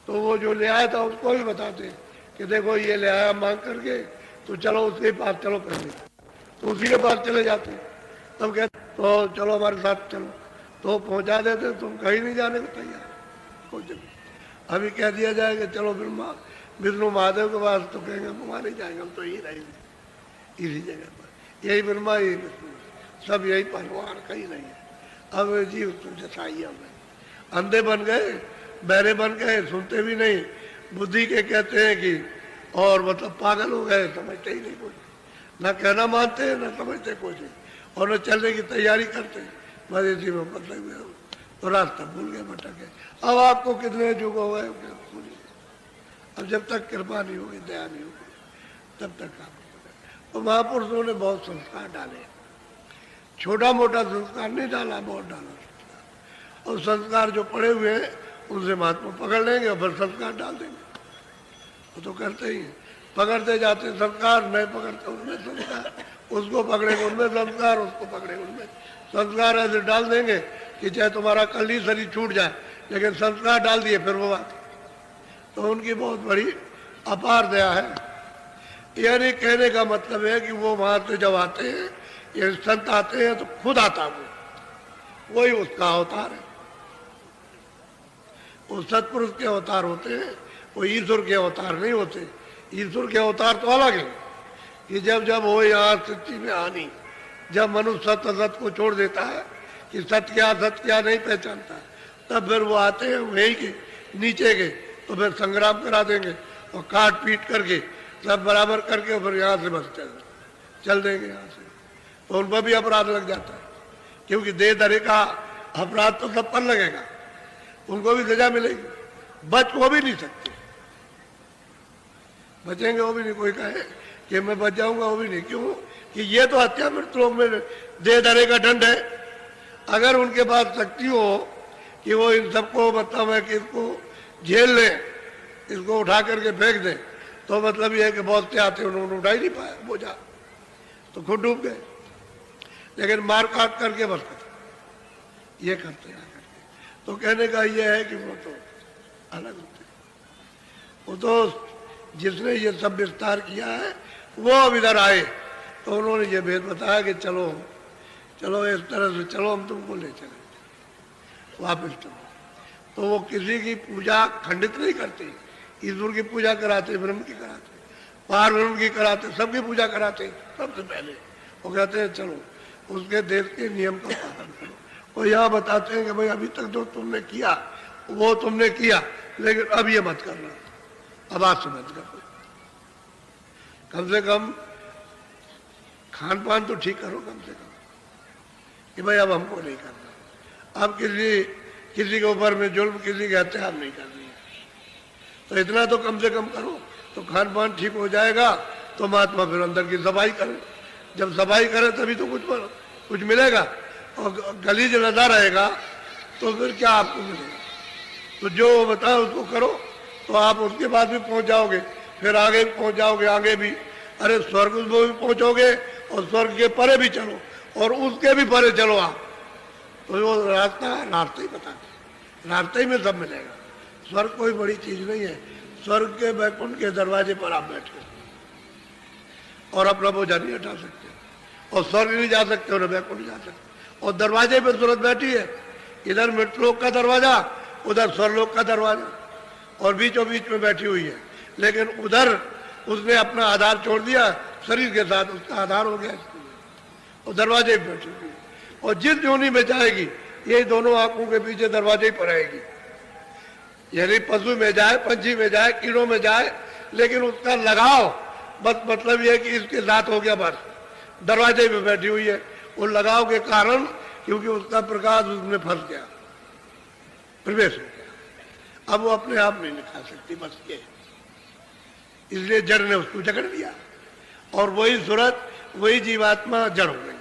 तो वो जो ले आया था उसको भी बताते कि देखो ये ले आया मांग करके, तो चलो उसके पास चलो पहले, तो उसी के पास चले जाते। तब कहते तो चलो हमारे साथ चलो, तो पहुंचा देते, तुम कहीं नहीं जाने को तैयार, कुछ अभी कह दिया जाए कि चलो विष्णु महादेव के पास, तो कहेंगे वहाँ नहीं जाएंगे, हम तो यही रहेंगे इसी जगह पर, यही ब्रह्मा, यही विष्णु, सब यही परिवार, कहीं नहीं है। अब जीव तुमसे साई हो गए, अंधे बन गए, बहरे बन गए, सुनते भी नहीं, बुद्धि के कहते हैं कि, और मतलब पागल हो गए, समझते ही नहीं कुछ, ना कहना मानते हैं, ना समझते कुछ, और न चलने की तैयारी करते, बस इसी में मतलब तो रास्ता भूल गए, भटक गए। अब आपको कितने युग हो गए, अब जब तक कृपा नहीं होगी, दया नहीं होगी, तब तक आप तो महापुरुषों ने बहुत संस्कार डाले, छोटा मोटा संस्कार नहीं डाला, बहुत डाला संस्कार। और संस्कार जो पड़े हुए हैं उनसे महात्मा पकड़ लेंगे और फिर संस्कार डाल देंगे, वो तो करते ही हैं, पकड़ते जाते संस्कार, नहीं पकड़ते उनमें संस्कार, उसको पकड़ेंगे उनमें संस्कार, उसको पकड़ेंगे उनमें संस्कार, ऐसे डाल देंगे कि चाहे तुम्हारा कल ही शरीर छूट जाए, लेकिन संस्कार डाल दिए फिर वो बात। तो उनकी बहुत बड़ी अपार दया है। यानी कहने का मतलब है कि वो वहां से जब आते हैं, ये संत आते हैं तो खुद आता वो, वही उसका अवतार है। वो सत्पुरुष के अवतार होते हैं, वो ईश्वर के अवतार नहीं होते। ईश्वर के अवतार तो अलग है कि जब जब हो यहाँ सच्ची में आनी, जब मनुष्य सत्य असत को छोड़ देता है कि सत्य क्या नहीं पहचानता, तब फिर वो आते हैं वही के नीचे के, तो फिर संग्राम करा देंगे और काट पीट करके सब बराबर करके फिर यहाँ से बस चल देंगे यहाँ से। तो उन पर भी अपराध लग जाता है, क्योंकि देह धरे का अपराध तो सब पर लगेगा, उनको भी सजा मिलेगी, बच वो भी नहीं सकते, बचेंगे वो भी नहीं। कोई कहे कि मैं बच जाऊंगा, वो भी नहीं, क्यों कि ये तो हत्या मृत्यु में देह धरे का दंड है। अगर उनके पास शक्ति हो कि वो इन सबको मतलब है कि इसको झेल ले, इसको उठा करके फेंक दे, तो मतलब ये है कि बहुत से आते उन्होंने उठा ही नहीं पाया बोझा, तो खुद डूब गए। लेकिन मार काट करके बस ये करते हैं। तो कहने का ये है कि वो तो अलग होते, वो तो जिसने ये सब विस्तार किया है वो अब इधर आए, तो उन्होंने ये भेद बताया कि चलो चलो इस तरह से चलो, हम तुमको ले चले वापिस चलो। तो वो किसी की पूजा खंडित नहीं करते, ईश्वर की पूजा कराते, ब्रह्म की कराते, पार ब्रह्म की कराते, सबकी पूजा कराते सबसे पहले। वो कहते हैं चलो उसके देश के नियम का पालन करो। वो यहाँ बताते हैं कि भाई अभी तक जो तुमने किया वो तुमने किया, लेकिन अब ये मत करना, अब आज से मत करना। कम से कम खान पान तो ठीक करो कम से कम, कि भाई अब हमको नहीं करना, अब किसी के ऊपर में जुल्म, किसी के हत्या नहीं करनी है, तो इतना तो कम से कम करो, तो खान पान ठीक हो जाएगा। तो महात्मा फिर अंदर की सफाई करे, जब सफाई करे तभी तो कुछ मिलेगा, और गलीज लदा रहेगा तो फिर क्या आपको मिलेगा। तो जो बताए उसको करो, तो आप उसके बाद भी पहुंच जाओगे, फिर आगे भी पहुंच जाओगे, आगे भी, अरे स्वर्ग में भी पहुंचोगे, और स्वर्ग के परे भी चलो, और उसके भी परे चलो आप। तो वो रास्ता ही बताते, रास्ते ही में सब मिलेगा। स्वर्ग कोई बड़ी चीज नहीं है, स्वर्ग के बैकुंठ के दरवाजे पर आप बैठे और अपना बोझा नहीं हटा सकते, और स्वर्ग नहीं जा सकते और बैकुंठ नहीं जा सकते, और दरवाजे पे सूरत बैठी है, इधर मृतलोक का दरवाजा, उधर स्वर्गलोक का दरवाजा, और बीचों बीच में बैठी हुई है। लेकिन उधर उसने अपना आधार छोड़ दिया, शरीर के साथ उसका आधार हो गया, और दरवाजे पे बैठी हुई है। और जिस योनि में जाएगी ये दोनों आंखों के पीछे दरवाजे ही पर आएगी, यानी पशु में जाए, पंछी में जाए, कीड़ों में जाए, लेकिन उसका लगाव बस मतलब यह कि इसके साथ हो गया, बस दरवाजे पे बैठी हुई है। वो लगाव के कारण, क्योंकि उसका प्रकाश उसमें फंस गया, प्रवेश हो गया, अब वो अपने आप नहीं निकाल सकती, बस ये, इसलिए जड़ ने उसको जकड़ दिया, और वही सूरत, वही जीवात्मा जड़ हो गई।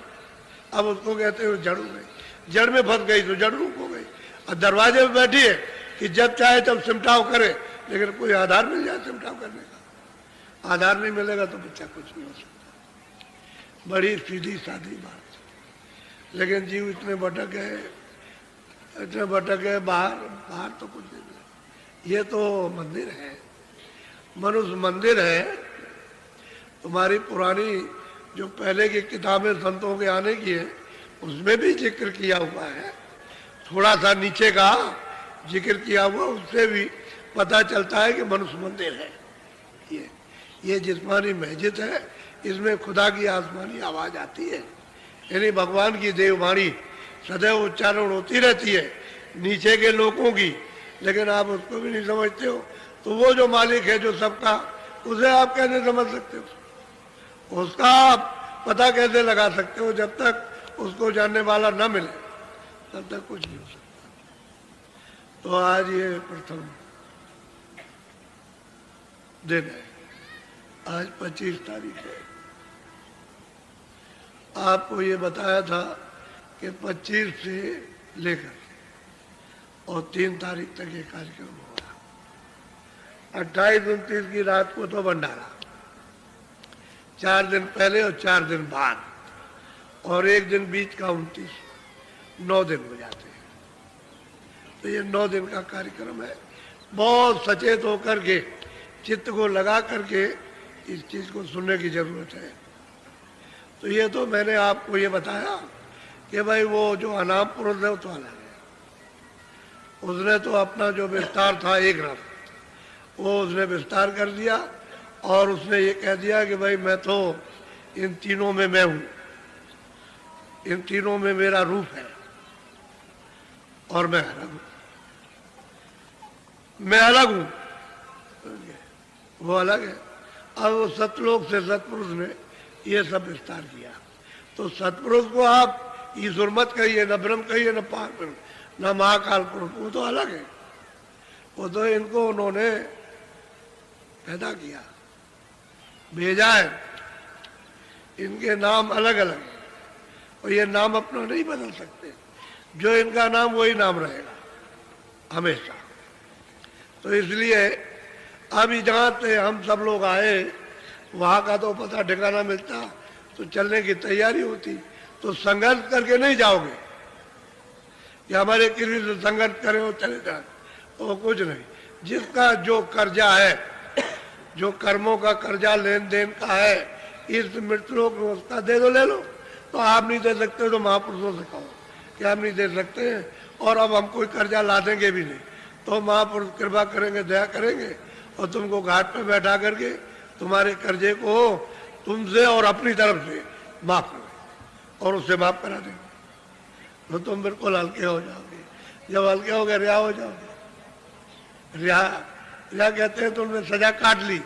अब उसको कहते हैं जड़ हो गई, जड़ में फंस गई तो जड़ रूप हो गई। और दरवाजे में बैठी है कि जब चाहे तब सिमटाव करे, लेकिन कोई आधार मिल जाए सिमटाव करने का, आधार नहीं मिलेगा तो बच्चा कुछ नहीं हो सकता। बड़ी सीधी सादी बात, लेकिन जीव इतने भटक गए, बाहर तो कुछ नहीं मिला। ये तो मंदिर है, मनुष्य मंदिर है। तुम्हारी पुरानी जो पहले की किताबें संतों के आने की है, उसमें भी जिक्र किया हुआ है, थोड़ा सा नीचे का जिक्र किया हुआ, उससे भी पता चलता है कि मनुष्य मंदिर है। ये जिस्मानी मस्जिद है, इसमें खुदा की आसमानी आवाज आती है, यानी भगवान की देववाणी सदैव उच्चारण होती रहती है नीचे के लोगों की, लेकिन आप उसको भी नहीं समझते हो। तो वो जो मालिक है जो सबका, उसे आप कैसे समझ सकते हो, उसका आप पता कैसे लगा सकते हो। जब तक उसको जानने वाला न मिले तब तक कुछ नहीं हो सकता। तो आज ये प्रथम दिन है, आज 25 तारीख है। आपको ये बताया था कि 25 से लेकर और 3 तारीख तक ये कार्यक्रम होगा। 28-29 की रात को तो भंडारा, 4 दिन पहले और 4 दिन बाद, और 1 दिन बीच का 29, 9 दिन हो जाते हैं। तो ये 9 दिन का कार्यक्रम है। बहुत सचेत होकर के, चित्त को लगा करके इस चीज को सुनने की जरूरत है। तो ये तो मैंने आपको ये बताया कि भाई वो जो अनाम पुरुष है वो तो अलग है, उसने तो अपना जो विस्तार था एक रथ, वो उसने विस्तार कर दिया, और उसने ये कह दिया कि भाई मैं तो इन तीनों में मैं हूं, इन तीनों में मेरा रूप है, और मैं अलग हूं, मैं अलग हूं, वो अलग है। अब वो सतलोक से सतपुरुष ने ये सब विस्तार किया। तो सतपुरुष को आप ईश्वर मत कहिए, न ब्रह्म कहिए, न पार ब्रह्म, न महाकाल पुरुष, वो तो अलग है। वो तो इनको उन्होंने पैदा किया, भेजा है, इनके नाम अलग अलग है, और ये नाम अपना नहीं बदल सकते। जो इनका नाम वही नाम रहेगा हमेशा। तो इसलिए अभी जहाँ से हम सब लोग आए वहाँ का तो पता ठिकाना मिलता, तो चलने की तैयारी होती। तो संघर्ष करके नहीं जाओगे कि हमारे किसी से संघर्ष करें और चले जाए, वो कुछ नहीं। जिसका जो कर्जा है, जो कर्मों का कर्जा लेन देन का है इस मृतलोक में, उसका दे दो, ले लो। तो आप नहीं दे सकते तो महापुरुषों से कहो कि हम नहीं दे सकते हैं, और अब हम कोई कर्जा ला देंगे भी नहीं। तो महापुरुष कृपा करेंगे, दया करेंगे और तुमको घाट पे बैठा करके तुम्हारे कर्जे को तुमसे और अपनी तरफ से माफ कर और उससे माफ करा देंगे, तो तुम बिल्कुल हल्के हो जाओगे। जब हल्के हो गए रिहा हो जाओगे। रिहा रिहा कहते हैं तुमने सजा काट ली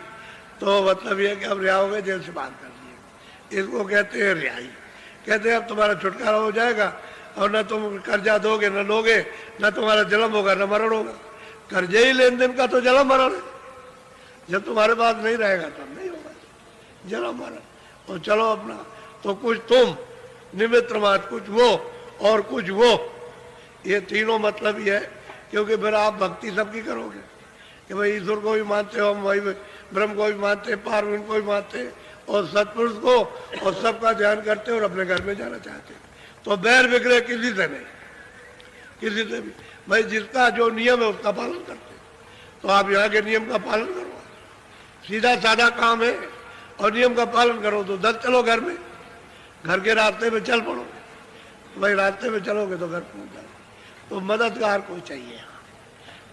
तो मतलब ये कि अब रिहा हो गए, जेल से बाहर कर दिए, इसको कहते हैं रिहाई। कहते हैं अब तुम्हारा छुटकारा हो जाएगा और न तुम कर्जा दोगे न लोगे, न तुम्हारा जन्म होगा न मरण होगा। कर्जे ही लेन देन का तो जन्म मरण है। जब तुम्हारे पास नहीं रहेगा तब नहीं होगा जन्म मरण। तो चलो अपना, तो कुछ तुम निमित्त मात्र, कुछ वो और कुछ वो, ये तीनों मतलब ही है। क्योंकि फिर आप भक्ति सबकी करोगे कि भाई ईश्वर को भी मानते हो, हम वही ब्रह्म को भी मानते हैं, पार्वती को भी मानते हैं और सतपुरुष को, और सबका ध्यान करते हैं और अपने घर में जाना चाहते हैं। तो बैर विग्रह किसी से नहीं, किसी से भी। भाई जिसका जो नियम है उसका पालन करते हैं, तो आप यहाँ के नियम का पालन करो। सीधा साधा काम है और नियम का पालन करो तो दल चलो घर में, घर के रास्ते में चल पड़ो। भाई रास्ते में चलोगे तो घर पहुंच जाओगे। तो मददगार कोई चाहिए,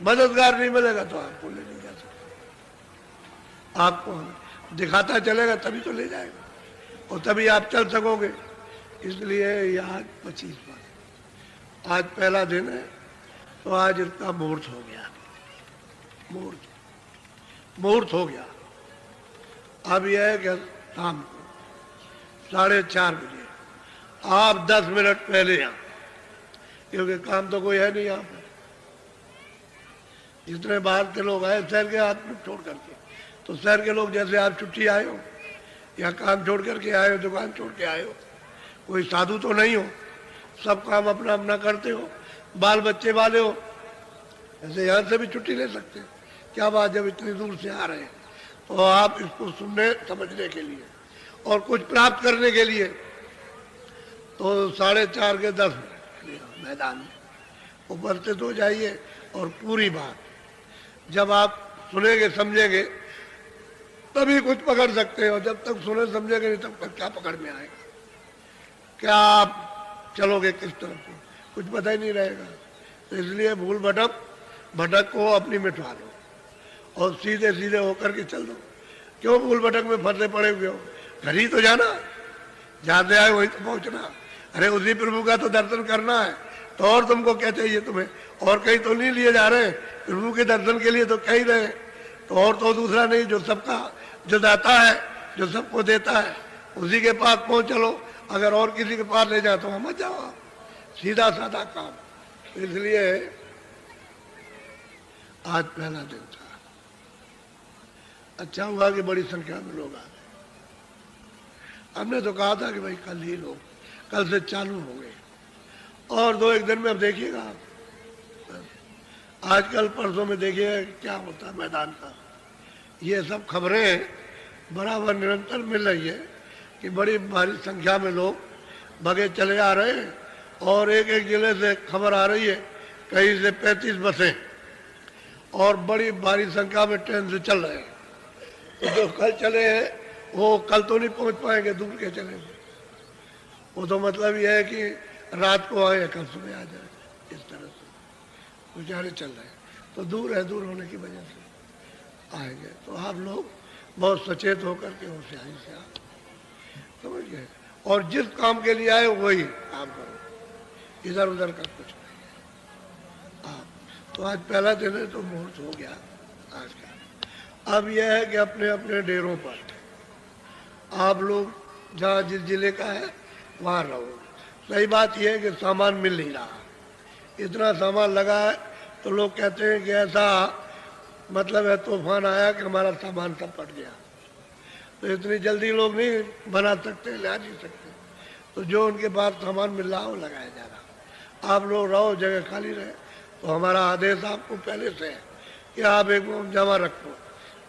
मददगार नहीं मिलेगा तो आपको ले नहीं जा सकते। आपको दिखाता चलेगा तभी तो ले जाएगा और तभी आप चल सकोगे। इसलिए ये आज 25 आज पहला दिन है, तो आज इसका मुहूर्त हो गया, मुहूर्त हो गया। अब यह है कि शाम को 4:30 बजे आप 10 मिनट पहले यहाँ, क्योंकि काम तो कोई है नहीं यहाँ पर। जितने बाहर के लोग आए शहर के आदमी छोड़ करके, तो शहर के लोग जैसे आप छुट्टी आए हो या काम छोड़ करके आए हो, दुकान छोड़ के आए हो, कोई साधु तो नहीं हो, सब काम अपना अपना करते हो, बाल बच्चे वाले हो, ऐसे यहाँ से भी छुट्टी ले सकते हो। क्या बात, जब इतनी दूर से आ रहे हैं तो आप इसको सुनने समझने के लिए और कुछ प्राप्त करने के लिए, तो 4:30 के 10 मिनट मैदान में उपस्थित हो जाइए। और पूरी बात जब आप सुनेंगे समझेंगे तभी कुछ पकड़ सकते हो, जब तक सुने समझेंगे नहीं तब तक क्या पकड़ में आएगा, क्या आप चलोगे किस तरफ को, कुछ पता ही नहीं रहेगा। तो इसलिए भूल भटक को अपनी मिटवा लो और सीधे सीधे होकर के चल दो। क्यों भूल भटक में फंसे पड़े हुए हो, घर ही तो जाना, जहाँ से आए वहीं तो पहुंचना। अरे उसी प्रभु का तो दर्शन करना है, तो और तुमको क्या चाहिए तुम्हें, और कहीं तो नहीं लिए जा रहे, प्रभु के दर्शन के लिए तो कहीं रहे, तो और तो दूसरा नहीं, जो सबका जो दाता है, जो सबको देता है, उसी के पास पहुंच चलो। अगर और किसी के पास ले जाओ तो मत जाओ, सीधा साधा काम। इसलिए आज पहला दिन था, अच्छा हुआ कि बड़ी संख्या में लोग आ गए। हमने तो कहा था कि भाई कल ही लोग, कल से चालू हो गए और 2-1 दिन में अब देखिएगा आप, आजकल परसों में देखिए क्या होता है मैदान का। ये सब खबरें बराबर निरंतर मिल रही है कि बड़ी भारी संख्या में लोग भगे चले आ रहे हैं और एक जिले से खबर आ रही है कहीं से 35 बसें और बड़ी भारी संख्या में ट्रेन से चल रहे हैं। तो जो कल चले हैं वो कल तो नहीं पहुंच पाएंगे, दूर के चले। वो तो मतलब यह है कि रात को आए कल सुबह आ जाए, इस तरह से गुजारे चल रहे हैं। तो दूर है, दूर होने की वजह से आएंगे। तो आप लोग बहुत सचेत होकर के होशियारी से आप समझ गए, और जिस काम के लिए आए वही काम करो, इधर उधर का कुछ नहीं। आप तो आज पहला दिन है तो मुहूर्त हो गया आज का। अब यह है कि अपने अपने डेरों पर आप लोग जहाँ जिस जिले का है वहाँ रहो। सही बात यह है कि सामान मिल नहीं रहा, इतना सामान लगा है तो लोग कहते हैं कि ऐसा मतलब है तूफान आया कि हमारा सामान सब फट गया। तो इतनी जल्दी लोग नहीं बना सकते, ला नहीं सकते। तो जो उनके पास सामान मिल रहा वो लगाया जा रहा। आप लोग रहो, जगह खाली रहे। तो हमारा आदेश आपको पहले से है कि आप एक जमा रखो,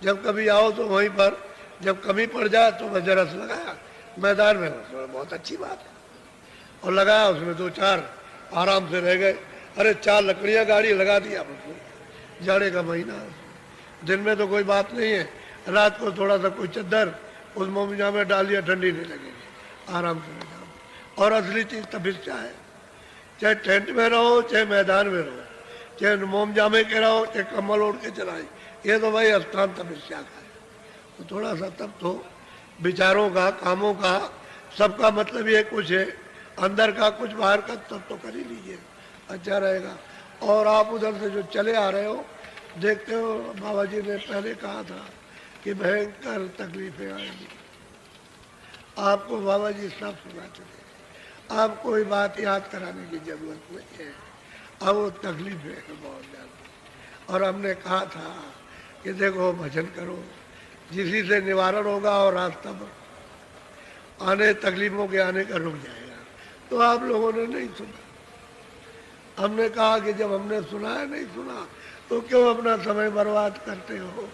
जब कभी आओ तो वहीं पर, जब कमी पड़ जाए तो वह जरस लगाया मैदान में, तो बहुत अच्छी बात है। और लगाया, उसमें 2-4 आराम से रह गए। अरे 4 लकड़ियाँ गाड़ी लगा दी आप उसको, जाड़े का महीना, दिन में तो कोई बात नहीं है, रात को थोड़ा सा कोई चद्दर उस मोमिया में डाल दिया, ठंडी नहीं लगेगी, आराम से रहो। और असली चीज़ तभी है, चाहे टेंट में रहो चाहे मैदान में रहो, चाहे मोम जामे के रहो, चाहे कम्बल ओढ़ के चलाए, ये तो भाई स्थान तपस्या का है। तो थोड़ा सा तब तो विचारों का, कामों का, सबका मतलब ये कुछ है, अंदर का कुछ बाहर का, तब तो कर ही लीजिए, अच्छा रहेगा। और आप उधर से जो चले आ रहे हो, देखते हो बाबा जी ने पहले कहा था कि भयंकर तकलीफें आएंगी। आपको बाबा जी सब सुना चुके, आप कोई बात याद कराने की जरूरत नहीं है। अब वो तकलीफें है बहुत ज़्यादा। और हमने कहा था कि देखो भजन करो, जिसी से निवारण होगा और रास्ता पर आने तकलीफों के आने का रुक जाएगा। तो आप लोगों ने नहीं सुना। हमने कहा कि जब हमने सुना है, नहीं सुना तो क्यों अपना समय बर्बाद करते हो।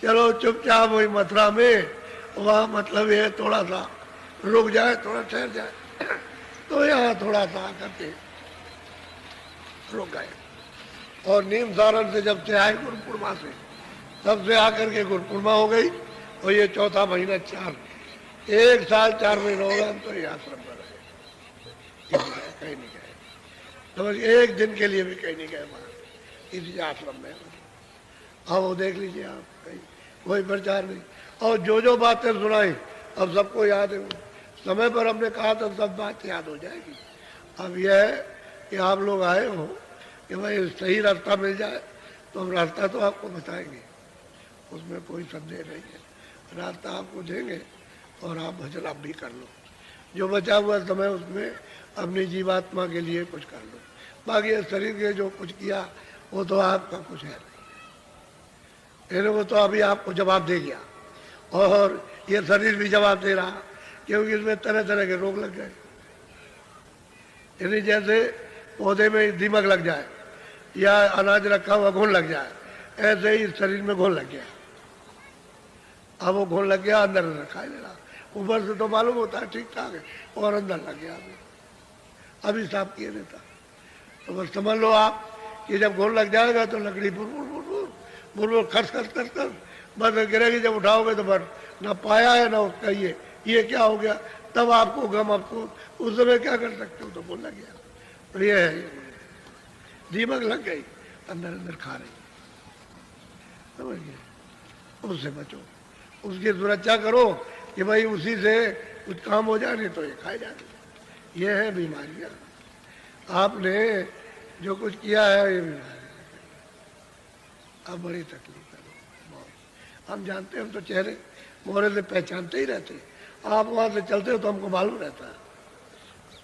चलो चुपचाप वही मथुरा में, वहाँ मतलब ये थोड़ा सा रुक जाए, थोड़ा ठहर जाए, तो यहाँ थोड़ा सा आकर के रुक गए। और नीम सारण से जब से आए गुरुपूर्णिमा से, तब से आकर के गुरुपूर्णिमा हो गई। और ये चौथा महीना 1 साल 4 महीने हो गए हम तो ये आश्रम पर रहे, कहीं नहीं गए। तो बस एक दिन के लिए भी कहीं नहीं गए वहाँ इसी आश्रम में। अब वो देख लीजिए आप, कहीं कोई प्रचार नहीं। और जो बातें सुनाई अब सबको याद है। समय पर हमने कहा तो सब बात याद हो जाएगी। अब यह है कि आप लोग आए हो कि भाई सही रास्ता मिल जाए तो हम रास्ता तो आपको बताएंगे, उसमें कोई संदेह नहीं है। रास्ता आपको देंगे और आप भजन आप भी कर लो। जो बचा हुआ समय उसमें अपनी जीवात्मा के लिए कुछ कर लो। बाकी ये शरीर के जो कुछ किया वो तो आपका कुछ है नहीं, वो तो अभी आपको जवाब दे गया। और ये शरीर भी जवाब दे रहा, क्योंकि इसमें तरह तरह के रोग लग गए। यानी जैसे पौधे में दीमक लग जाए या अनाज रखा हुआ घुन लग जाए, ऐसे ही शरीर में घुन लग गया। अब वो घुन लग गया, अंदर रखा ले रहा, ऊपर से तो मालूम होता है ठीक ठाक है, और अंदर लग गया अभी साफ किए देता। तो बस समझ लो आप कि जब घुन लग जाएगा तो लकड़ी बुर खस खस खस खस बस गिरेगी। जब उठाओगे तो बस ना पाया है ना उसका ये क्या हो गया, तब आपको गम। आपको उस समय क्या कर सकते हो, तो घुन लग गया। तो ये है, दीमक लग गई, अंदर अंदर खा रही, समझिए। उससे बचो, उसकी सुरक्षा करो कि भाई उसी से कुछ काम हो जाए, नहीं तो ये खाए जाए। ये है बीमारियां। आपने जो कुछ किया है ये बीमारी, अब बड़ी तकलीफ है बहुत। हम जानते हैं, हम तो चेहरे मोहरे से पहचानते ही रहते। आप वहाँ से चलते हो तो हमको मालूम रहता है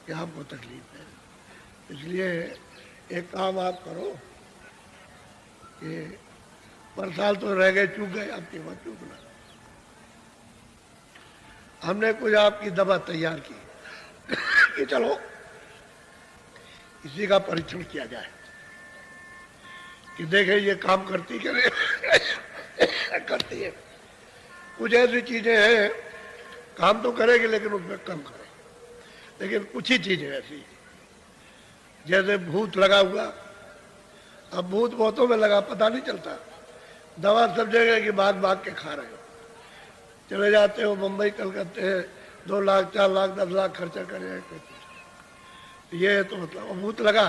कि आपको तकलीफ है। इसलिए एक काम आप करो कि पर साल तो रह गए, चूक गए, आपकी मत चूकना। हमने कुछ आपकी दवा तैयार की कि चलो इसी का परीक्षण किया जाए कि देखे ये काम करती कि नहीं करती है। कुछ ऐसी चीजें हैं काम तो करेगी लेकिन उसमें कम करे। लेकिन कुछ ही चीजें ऐसी, जैसे भूत लगा हुआ। अब भूत बहुतों में लगा, पता नहीं चलता। दवा सब जगह की भाग भाग के खा रहे हो, चले जाते हो मुंबई कलकत्ते 2 लाख 4 लाख 10 लाख खर्चा करेगा। ये तो मतलब भूत लगा,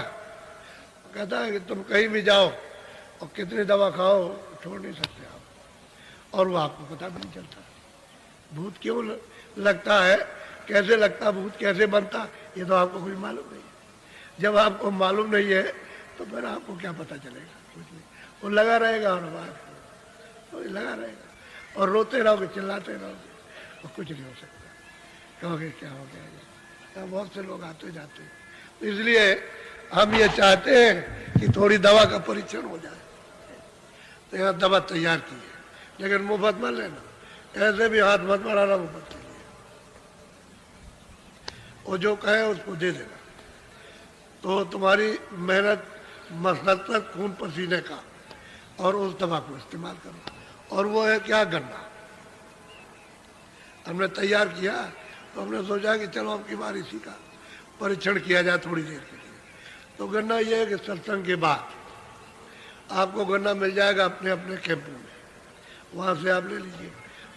कहता है कि तुम कहीं भी जाओ और कितनी दवा खाओ छोड़ नहीं सकते आप, और वो आपको पता भी नहीं चलता। भूत क्यों लगता है, कैसे लगता, भूत कैसे बनता, ये तो आपको कोई मालूम नहीं है। जब आपको मालूम नहीं है तो फिर आपको क्या पता चलेगा, कुछ नहीं। वो लगा रहेगा और तो लगा रहेगा, और रोते रहोगे, चिल्लाते रहोगे, और कुछ नहीं हो सकता। कहोगे क्या हो गया। बहुत से लोग आते जाते, तो इसलिए हम ये चाहते हैं कि थोड़ी दवा का परीक्षण हो जाए। तो यहाँ दवा तैयार की है, लेकिन मुफ्त मत लेना, ऐसे भी हाथ मत बढ़ाना, मुफ्त लीजिए। वो जो कहे उसको दे देना, तो तुम्हारी मेहनत मशक्कत खून पसीने का, और उस दवा को इस्तेमाल करो। और वो है क्या, गन्ना। हमने तैयार किया तो हमने सोचा कि चलो अब की बार इसी का परीक्षण किया जाए थोड़ी देर के लिए। तो गन्ना ये है कि सत्संग के बाद आपको गन्ना मिल जाएगा अपने अपने कैंपों में, वहाँ से आप ले लीजिए।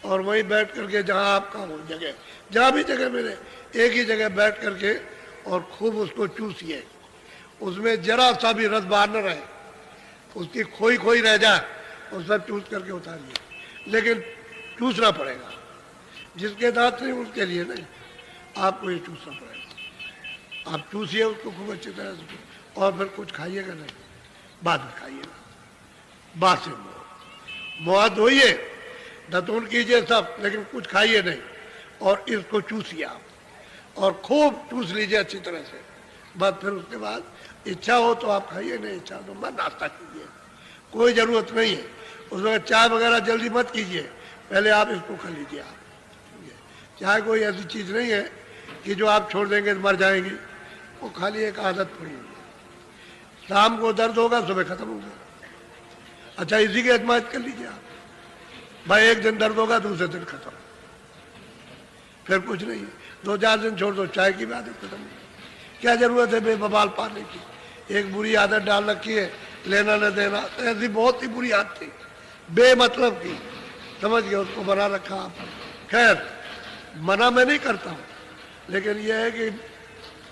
और वहीं बैठ करके जहाँ आपका हो जगह, जहाँ भी जगह मिले, एक ही जगह बैठ करके और खूब उसको चूसिए। उसमें जरा सा भी रस बाहर न रहे, उसकी खोई खोई रह जाए और सब चूस करके उतारिए, लेकिन चूसना पड़ेगा। जिसके दांत नहीं उसके लिए नहीं, आपको ये चूसना पड़ेगा। आप चूसिए उसको खूब अच्छी तरह से, और फिर कुछ खाइएगा नहीं, बाद में खाइएगा। बाद से मुँह धोइए, दतून कीजिए सब, लेकिन कुछ खाइए नहीं, और इसको चूसिए आप, और खूब चूस लीजिए अच्छी तरह से। बस फिर उसके बाद इच्छा हो तो आप खाइए, नहीं इच्छा हो तो मत नाश्ता कीजिए, कोई ज़रूरत नहीं है। उसमें चाय वगैरह जल्दी मत कीजिए, पहले आप इसको कर लीजिए। आप चाय कोई ऐसी चीज़ नहीं है कि जो आप छोड़ देंगे तो मर जाएंगी, वो खाली एक आदत पड़ी हुई है। शाम को दर्द होगा, सुबह खत्म हो गया। अच्छा, इसी की आजमाइश कर लीजिए आप, भाई एक दिन दर्द होगा, दूसरे दिन खत्म, फिर कुछ नहीं है। 2-4 दिन छोड़ दो, चाय की भी आदत खत्म हो। क्या जरूरत है बेबबाल पाने की? एक बुरी आदत डाल रखी है, लेना न देना, ऐसी बहुत ही बुरी आदत थी, बेमतलब की, समझ गए, उसको बना रखा आप। खैर, मना मैं नहीं करता हूँ, लेकिन यह है कि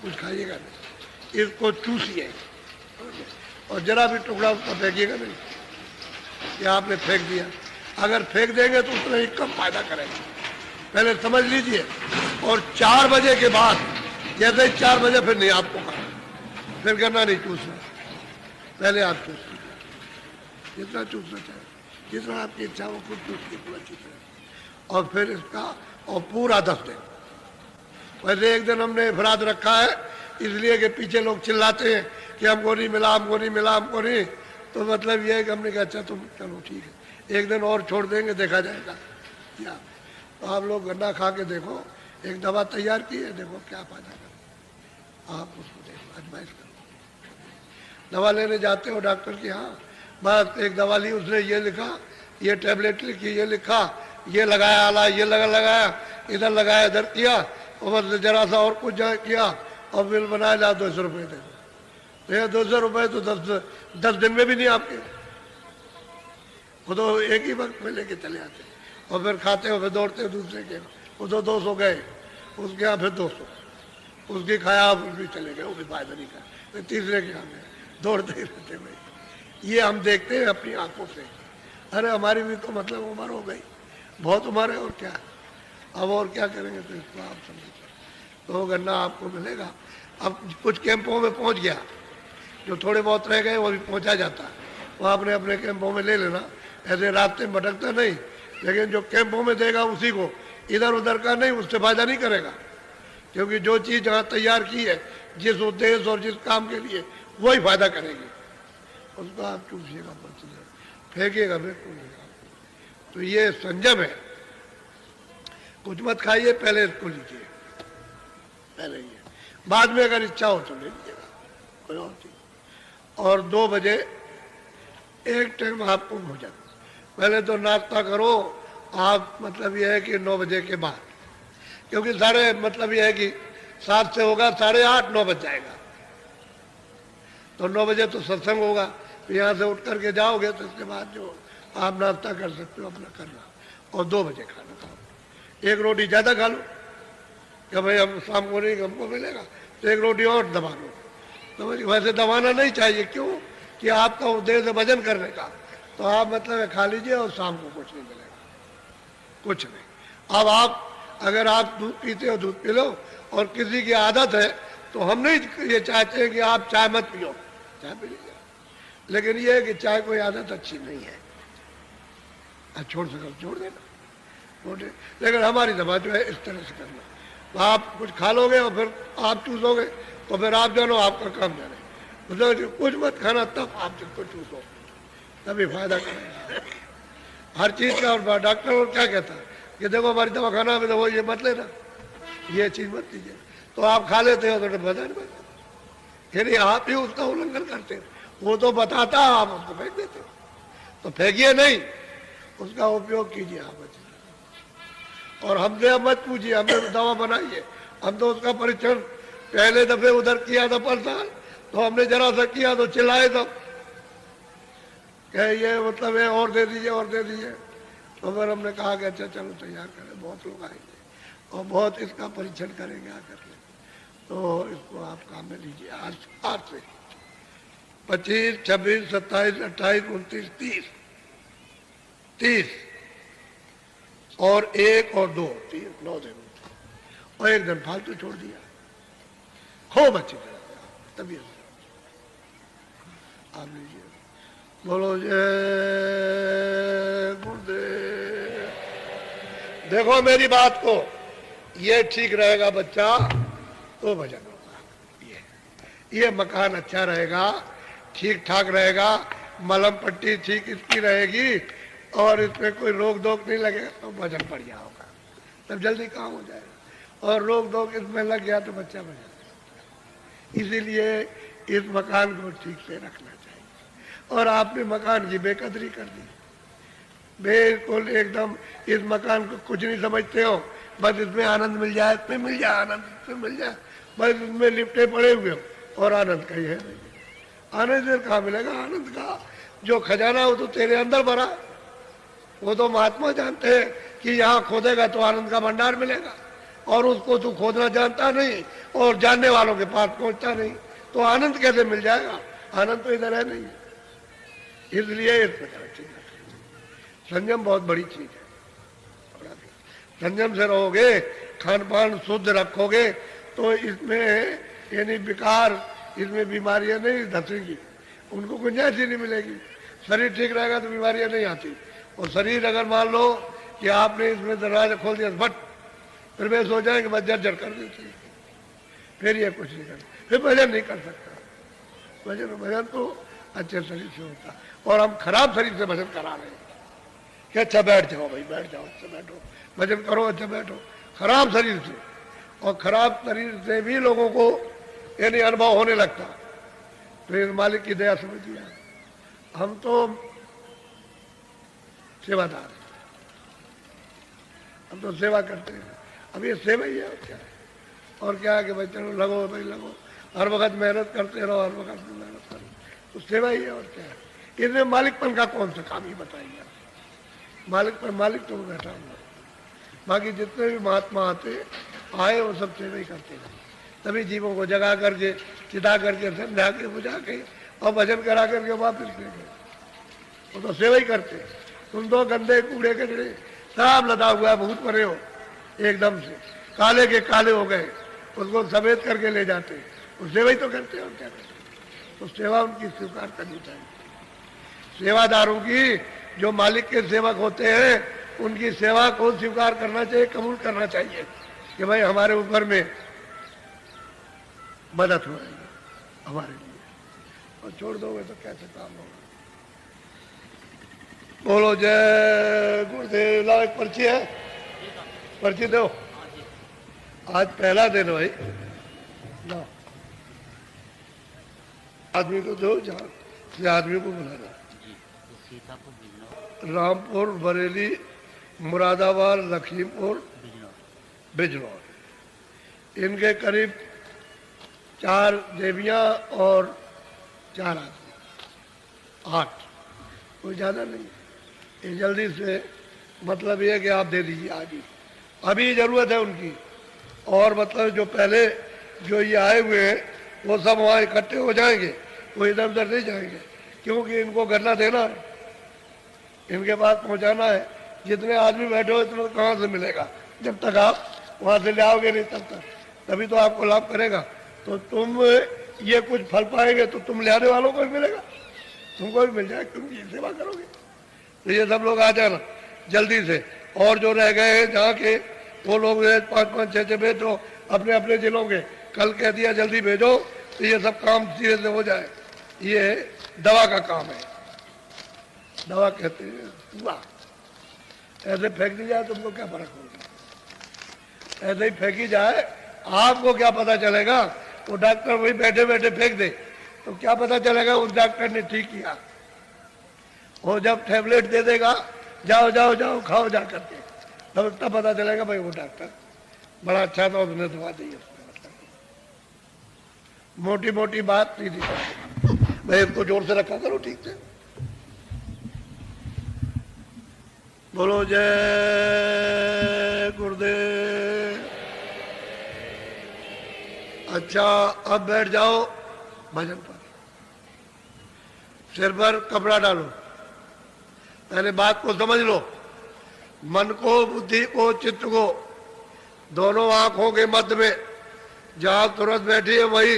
कुछ खाइएगा नहीं, इसको चूसिए, और जरा भी टुकड़ा उसका फेंकिएगा नहीं कि आपने फेंक दिया। अगर फेंक देंगे तो उसमें ही कम फायदा करेगा, पहले समझ लीजिए। और 4 बजे के बाद, जैसे ही 4 बजे, फिर नहीं आपको खाना, फिर करना नहीं चूसना, पहले आप चूस लीजिए, जितना चूसना चाहिए, जितना आपकी इच्छा हो खुद चूस की पूरा अच्छी तरह। और फिर इसका और पूरा 10 दिन। वैसे एक दिन हमने इफराद रखा है, इसलिए कि पीछे लोग चिल्लाते हैं कि हमको नहीं मिला, हमको नहीं मिला, हमको नहीं, तो मतलब ये है कि हमने कहा अच्छा तुम चलो ठीक है, एक दिन और छोड़ देंगे, देखा जाएगा क्या। तो आप लोग गन्ना खा के देखो, एक दवा तैयार की है, देखो क्या फायदा कर, आप उसको देखो, आजमाइश करो। दवा लेने जाते हो डॉक्टर के यहाँ, बस एक दवा ली, उसने ये लिखा, ये टैबलेट लिखी, ये लिखा, ये लगाया आला, ये लगाया, इधर लगाया, इधर किया, और बस जरा सा और कुछ किया, और बिल बनाया, ला 200 रुपये दे। भैया 200 रुपये तो 10 दिन में भी नहीं आपके, वो तो एक ही वक्त में लेके चले आते, और फिर खाते हो, फिर दौड़ते हो दूसरे के, वो तो 200 गए, उसके यहाँ फिर 200, उसकी खाया, आप भी चले गए, वो भी फायदा नहीं खाया, फिर तीसरे के यहाँ गए, दौड़ते ही रहते भाई। ये हम देखते हैं अपनी आंखों से। अरे हमारी भी तो मतलब उम्र हो गई, बहुत उम्र है, और क्या, अब और क्या करेंगे, तो इसको आप समझिए। तो गन्ना आपको मिलेगा। अब कुछ कैंपों में पहुंच गया, जो थोड़े बहुत रह गए वो भी पहुंचा जाता है, वो आपने अपने कैंपों में ले लेना, ऐसे रास्ते में भटकता नहीं। लेकिन जो कैंपों में देगा उसी को, इधर उधर का नहीं, उससे फायदा नहीं करेगा, क्योंकि जो चीज़ जहाँ तैयार की है, जिस उद्देश्य और जिस काम के लिए, वही फायदा करेगी, उसको आप चूसिएगा, फेंकिएगा बिल्कुल नहीं। तो ये संयम है, कुछ मत खाइए, पहले इसको लीजिए, पहले ये, बाद में अगर इच्छा हो तो ले लीजिएगा, कोई और चीज। और 2 बजे एक टाइम आपको भोजन, पहले तो नाश्ता करो आप, मतलब यह है कि 9 बजे के बाद, क्योंकि साढ़े मतलब यह है कि 7 से होगा, 8:30 9 बज जाएगा, तो 9 बजे तो सत्संग होगा, तो यहाँ से उठ करके जाओगे, तो इसके बाद जो आप नाश्ता कर सकते हो अपना करना, और 2 बजे खाना खाओ। 1 रोटी ज़्यादा खा लो, कि भाई हम शाम को नहीं हमको मिलेगा, तो 1 रोटी और दबा लो। तो वैसे दबाना नहीं चाहिए, क्यों कि आपका उद्देश्य है वजन करने का, तो आप मतलब खा लीजिए और शाम को कुछ नहीं मिलेगा, कुछ नहीं। अब आप अगर आप दूध पीते हो दूध पी लो, और किसी की आदत है तो हम नहीं ये चाहते हैं कि आप चाय मत पियो, चाय पी लीजिए, लेकिन ये है कि चाय कोई आदत अच्छी नहीं है, आप छोड़ सको छोड़ देना, लेकिन हमारी दवा जो है इस तरह से करना, तो आप कुछ खा लोगे और फिर आप चूसोगे, तो फिर आप जानो आपका काम जाने, मतलब कुछ मत खाना, तब आप जिसको चूसो, तभी फायदा करेगा हर चीज़ का। और डॉक्टर और क्या कहता है कि देखो हमारी दवा खाना में, तो वो ये मत लेना, ये चीज़ मत लीजिए, तो आप खा लेते हो तो बता नहीं, फिर आप ही उसका उल्लंघन करते हो, वो तो बताता है, आप उसको फेंक देते हो, तो फेंकिए नहीं, उसका उपयोग कीजिए आप। और हमसे अब मत पूछिए, हमने तो दवा बनाई है, हम तो उसका परीक्षण पहले दफे उधर किया था पर साल, तो हमने जरा सा किया तो चिल्लाए तब, कहे ये मतलब है और दे दीजिए और दे दीजिए, तो फिर हमने कहा कि अच्छा चलो तैयार करें, बहुत लोग आएंगे और बहुत इसका परीक्षण करेंगे आकर के, तो इसको आप काम में लीजिए आज से। 25, 26, 27, 28, 29, 30, 30 और 1 और 2, 3, 9 दिन और 1 दिन फालतू छोड़ दिया। खूब अच्छी तरह तभी आप लीजिए। बोलो जय गुरुदेव। देखो मेरी बात को, ये ठीक रहेगा बच्चा तो भजन होगा। ये मकान अच्छा रहेगा, ठीक ठाक रहेगा, मलम पट्टी ठीक इसकी रहेगी और इसमें कोई रोक दोक नहीं लगेगा तो भजन बढ़िया होगा, तब जल्दी काम हो जाएगा। और रोक दोक इसमें लग गया तो बच्चा भजन। इसीलिए इस मकान को ठीक से रखना चाहिए। और आपने मकान की बेकदरी कर दी, बिल्कुल एकदम इस मकान को कुछ नहीं समझते हो, बस इसमें आनंद मिल जाए, इसमें मिल जाए आनंद, इसमें मिल जाए, बस इसमें लिपटे पड़े हुए हो और आनंद कहीं है नहीं। आनंद कहाँ मिलेगा? आनंद का जो खजाना हो तो तेरे अंदर भरा। वो तो महात्मा जानते हैं कि यहाँ खोदेगा तो आनंद का भंडार मिलेगा, और उसको तू खोदना जानता नहीं और जानने वालों के पास पहुंचता नहीं, तो आनंद कैसे मिल जाएगा? आनंद तो इधर है नहीं। इसलिए इस प्रकार चीज संयम बहुत बड़ी चीज है। संयम से रहोगे, खान पान शुद्ध रखोगे तो इसमें यानी विकार, इसमें बीमारियां नहीं धसेंगी, उनको गुंजाइश ही नहीं मिलेगी। शरीर ठीक रहेगा तो बीमारियां नहीं आती। और शरीर अगर मान लो कि आपने इसमें दरवाजा खोल दिया बट फिर वे सो जाएंगे, बस जर्जर कर देते, फिर ये कुछ नहीं करता, फिर भजन नहीं कर सकता। भजन तो अच्छे शरीर से होता, और हम खराब शरीर से भजन करा रहे हैं कि अच्छा बैठ जाओ भाई, बैठ जाओ, अच्छा बैठो, भजन करो, अच्छा बैठो, खराब शरीर से। और खराब शरीर से भी लोगों को यानी अनुभव होने लगता। तो इस मालिक की दया समझ लिया, हम तो सेवादार हैं, हम तो सेवा करते हैं। अब ये सेवा ही है और क्या है? और क्या है कि भाई चलो लगो भाई लगो, हर वक्त मेहनत करते रहो, हर वक्त मेहनत करो, तो सेवा ही है और क्या है? इसमें मालिकपन का कौन सा काम ही बताइए? मालिक पर मालिक तो बैठा हुआ। बाकी जितने भी महात्मा आए वो सब सेवा ही करते हैं। तभी जीवों को जगा करके, चिता करके, समझा के, बुझा के और भजन करा करके वापस ले गए। वो तो सेवा ही करते। तुम तो गंदे कूड़े कचड़े सब लदा हुआ है, बहुत परे हो, एकदम से काले के काले हो गए, उसको सफेद करके ले जाते, वो सेवा ही तो करते हैं और क्या करते। तो सेवा उनकी स्वीकार करनी चाहिए। सेवादारों की, जो मालिक के सेवक होते हैं, उनकी सेवा को स्वीकार करना चाहिए, कबूल करना चाहिए कि भाई हमारे ऊपर में मदद हो रही है हमारे लिए, और छोड़ दोगे तो कैसे काम होगा? बोलो जय गुरुदेव। लाओ एक पर्ची है, पर्ची दो। आज पहला दिन भाई, लाओ आदमी को दो, जहाँ से आदमी को बुलाना। रामपुर, बरेली, मुरादाबाद, लखीमपुर, बिजनौर, इनके करीब 4 देवियां और 4 आदमी, 8, कोई ज़्यादा नहीं। ये जल्दी से मतलब ये है कि आप दे दीजिए आज ही, अभी ज़रूरत है उनकी। और मतलब जो पहले जो ये आए हुए हैं वो सब वहाँ इकट्ठे हो जाएंगे, वो इधर उधर नहीं जाएंगे, क्योंकि इनको गन्ना देना है, इनके पास पहुँचाना है। जितने आदमी बैठे हो इतना कहाँ से मिलेगा? जब तक आप वहाँ से ले आओगे नहीं तब तक, तभी तो आपको लाभ करेगा। तो तुम ये कुछ फल पाएंगे तो तुम ले आने वालों को भी मिलेगा, तुमको भी मिल जाएगा, क्योंकि ये सेवा करोगे। तो ये सब लोग आ जाना जल्दी से। और जो रह गए हैं जहाँ के, वो लोग 5-5, 6-6 भेजो अपने अपने जिलों के, कल कह दिया जल्दी भेजो, तो ये सब काम धीरे से हो जाए। ये दवा का काम है, दवा कहते हैं हुआ। ऐसे फेंक दी जाए तुमको क्या फर्क होगा? ऐसे ही फेंकी जाए, आपको क्या पता चलेगा? वो डॉक्टर वही बैठे बैठे फेंक दे तो क्या पता चलेगा उस डॉक्टर ने ठीक किया? वो जब टैबलेट दे देगा, जाओ जाओ जाओ खाओ जा करके, तब पता चलेगा भाई वो डॉक्टर बड़ा अच्छा था, उसने दवा दी। उसने मोटी मोटी बात नहीं दी भाई, इसको जोर से रखा करो ठीक से। बोलो जय गुरुदेव। अच्छा अब बैठ जाओ भजन पर। सिर पर कपड़ा डालो। पहले बात को समझ लो। मन को, बुद्धि को, चित्त को दोनों आंखों के मध्य में जहां तुरंत बैठी है वही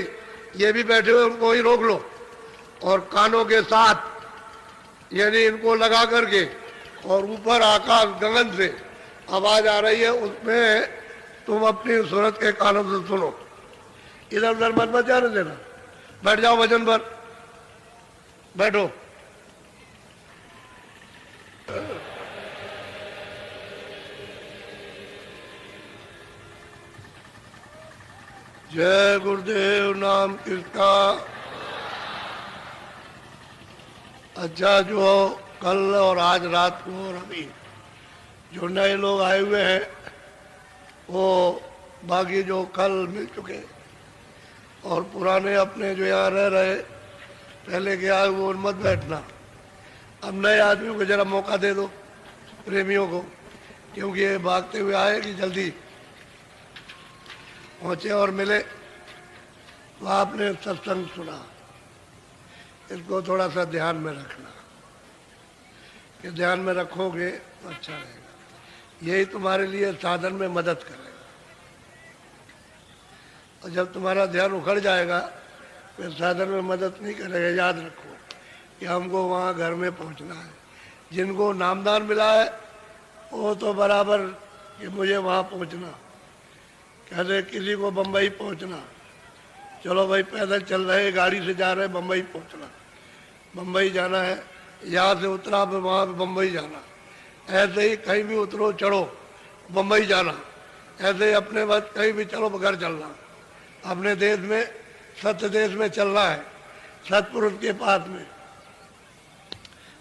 ये भी बैठे हुए उनको ही रोक लो। और कानों के साथ यानी इनको लगा करके और ऊपर आकाश गगन से आवाज आ रही है उसमें तुम अपनी सूरत के कानों से सुनो। इधर उधर मत जाने देना। बैठ जाओ वजन पर, बैठो। जय गुरुदेव नाम किसका। अच्छा, जो कल और आज रात को और अभी जो नए लोग आए हुए हैं वो बाकी जो कल मिल चुके और पुराने अपने जो यहाँ रह रहे पहले के आए वो मत बैठना। अब नए आदमियों को जरा मौका दे दो, प्रेमियों को, क्योंकि ये भागते हुए आए कि जल्दी पहुंचे और मिले। तो आपने सत्संग सुना, इसको थोड़ा सा ध्यान में रखना कि ध्यान में रखोगे तो अच्छा रहेगा। यही तुम्हारे लिए साधन में मदद करेगा। और जब तुम्हारा ध्यान उखड़ जाएगा फिर साधन में मदद नहीं करेगा। याद रखो कि हमको वहाँ घर में पहुँचना है। जिनको नामदान मिला है वो तो बराबर कि मुझे वहाँ पहुँचना। कहते किसी को बम्बई पहुँचना, चलो भाई पैदल चल रहे, गाड़ी से जा रहे, बम्बई पहुँचना, बम्बई जाना है। यहाँ से उतरा फिर वहाँ पे बम्बई जाना। ऐसे ही कहीं भी उतरो चढ़ो बम्बई जाना। ऐसे ही अपने वक्त कहीं भी चलो घर चलना। अपने देश में, सत्य देश में चलना है, सतपुरुष के पास में।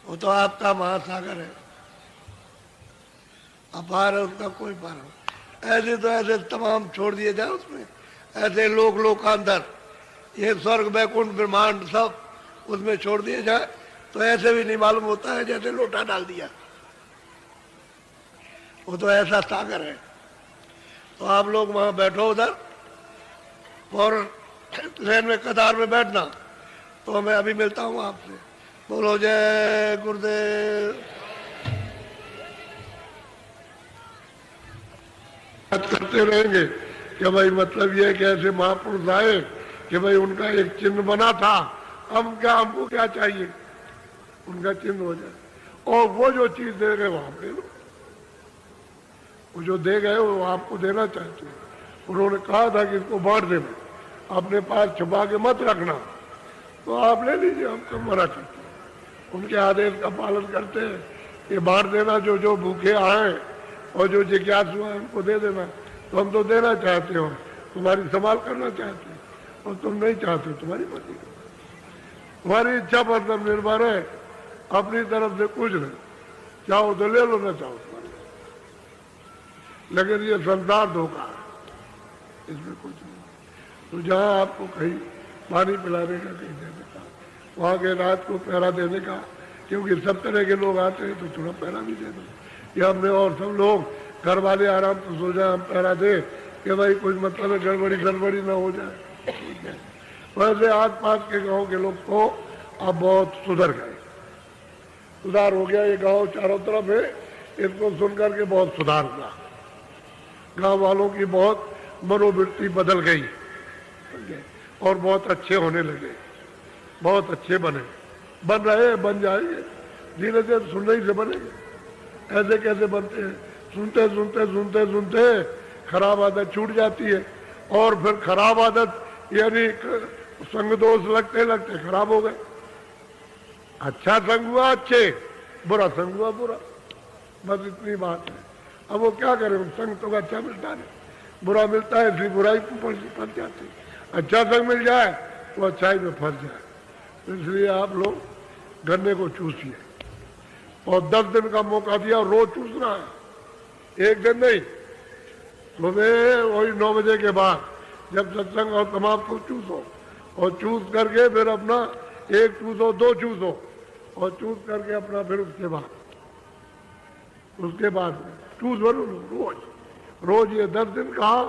वो तो आपका महासागर है, अपार है, उसका कोई पार नहीं। ऐसे तो ऐसे तमाम छोड़ दिए जाए उसमें। ऐसे लोक लोकांतर, ये स्वर्ग वैकुंठ ब्रह्मांड सब उसमें छोड़ दिए जाए तो ऐसे भी नहीं मालूम होता है जैसे लोटा डाल दिया। वो तो ऐसा सागर है। तो आप लोग वहां बैठो उधर और ट्रेन में कतार में बैठना। तो मैं अभी मिलता हूँ आपसे। बोलो जय गुरुदेव। करते रहेंगे कि भाई मतलब ये कि ऐसे महापुरुष आए कि भाई उनका एक चिन्ह बना था, अब क्या हमको क्या चाहिए, उनका चिन्ह हो जाए। और वो जो चीज दे गए वो आप ले लो। वो जो दे गए वो आपको देना चाहते हो। उन्होंने कहा था कि इसको बांट देना, अपने पास छुपा के मत रखना, तो आप ले लीजिए। हम कब मना करते हैं, उनके आदेश का पालन करते हैं। ये बांट देना, जो जो भूखे आए और जो जिज्ञासु है उनको दे देना। तो हम तो देना चाहते हो, तुम्हारी संभाल करना चाहते हो, और तुम नहीं चाहते, तुम्हारी मर्जी। तुम्हारी इच्छा पर सब निर्भर है, अपनी तरफ से कुछ नहीं। चाहो तो ले लो, ना चाहो तुम्हारी। लेकिन ये संसार धोखा है, इसमें कुछ नहीं। तो जहाँ आपको कहीं पानी पिलाने का, कहीं देने का, वहाँ के रात को पहरा देने का, क्योंकि सब तरह के लोग आते हैं तो थोड़ा पहरा भी दे दो। ये हमने और सब लोग घर वाले आराम से सो जाए, हम पहरा दे कि भाई कुछ मतलब है गड़बड़ी गड़बड़ी ना हो जाए। वैसे आस पास के गांव के लोग तो अब बहुत सुधर गए, सुधार हो गया। ये गांव चारों तरफ है, इसको सुनकर के बहुत सुधार हुआ। गांव वालों की बहुत मनोवृत्ति बदल गई और बहुत अच्छे होने लगे, बहुत अच्छे बने, बन रहे, बन जाएंगे धीरे धीरे। सुनने ही से बनेंगे। ऐसे कैसे बनते हैं, सुनते सुनते सुनते सुनते खराब आदत छूट जाती है, और फिर खराब आदत यानी संग दोष लगते लगते खराब हो गए। अच्छा संग हुआ अच्छे, बुरा संग हुआ बुरा, बस इतनी बात है। अब वो क्या करें, संग तो अच्छा मिलता है, बुरा मिलता है इसलिए बुराई फंस जाती है। अच्छा संग मिल जाए तो अच्छाई में फंस जाए। इसलिए आप लोग गन्ने को चूसिए, और 10 दिन का मौका दिया, रोज चूसना है, एक दिन नहीं। सुबह वही 9 बजे के बाद जब सत्संग और समाप्त हो चूसो, और चूस करके फिर अपना 1 चूसो, 2 चूसो, और चूस करके अपना फिर उसके बाद चूस भरो रोज रोज। ये 10 दिन कहा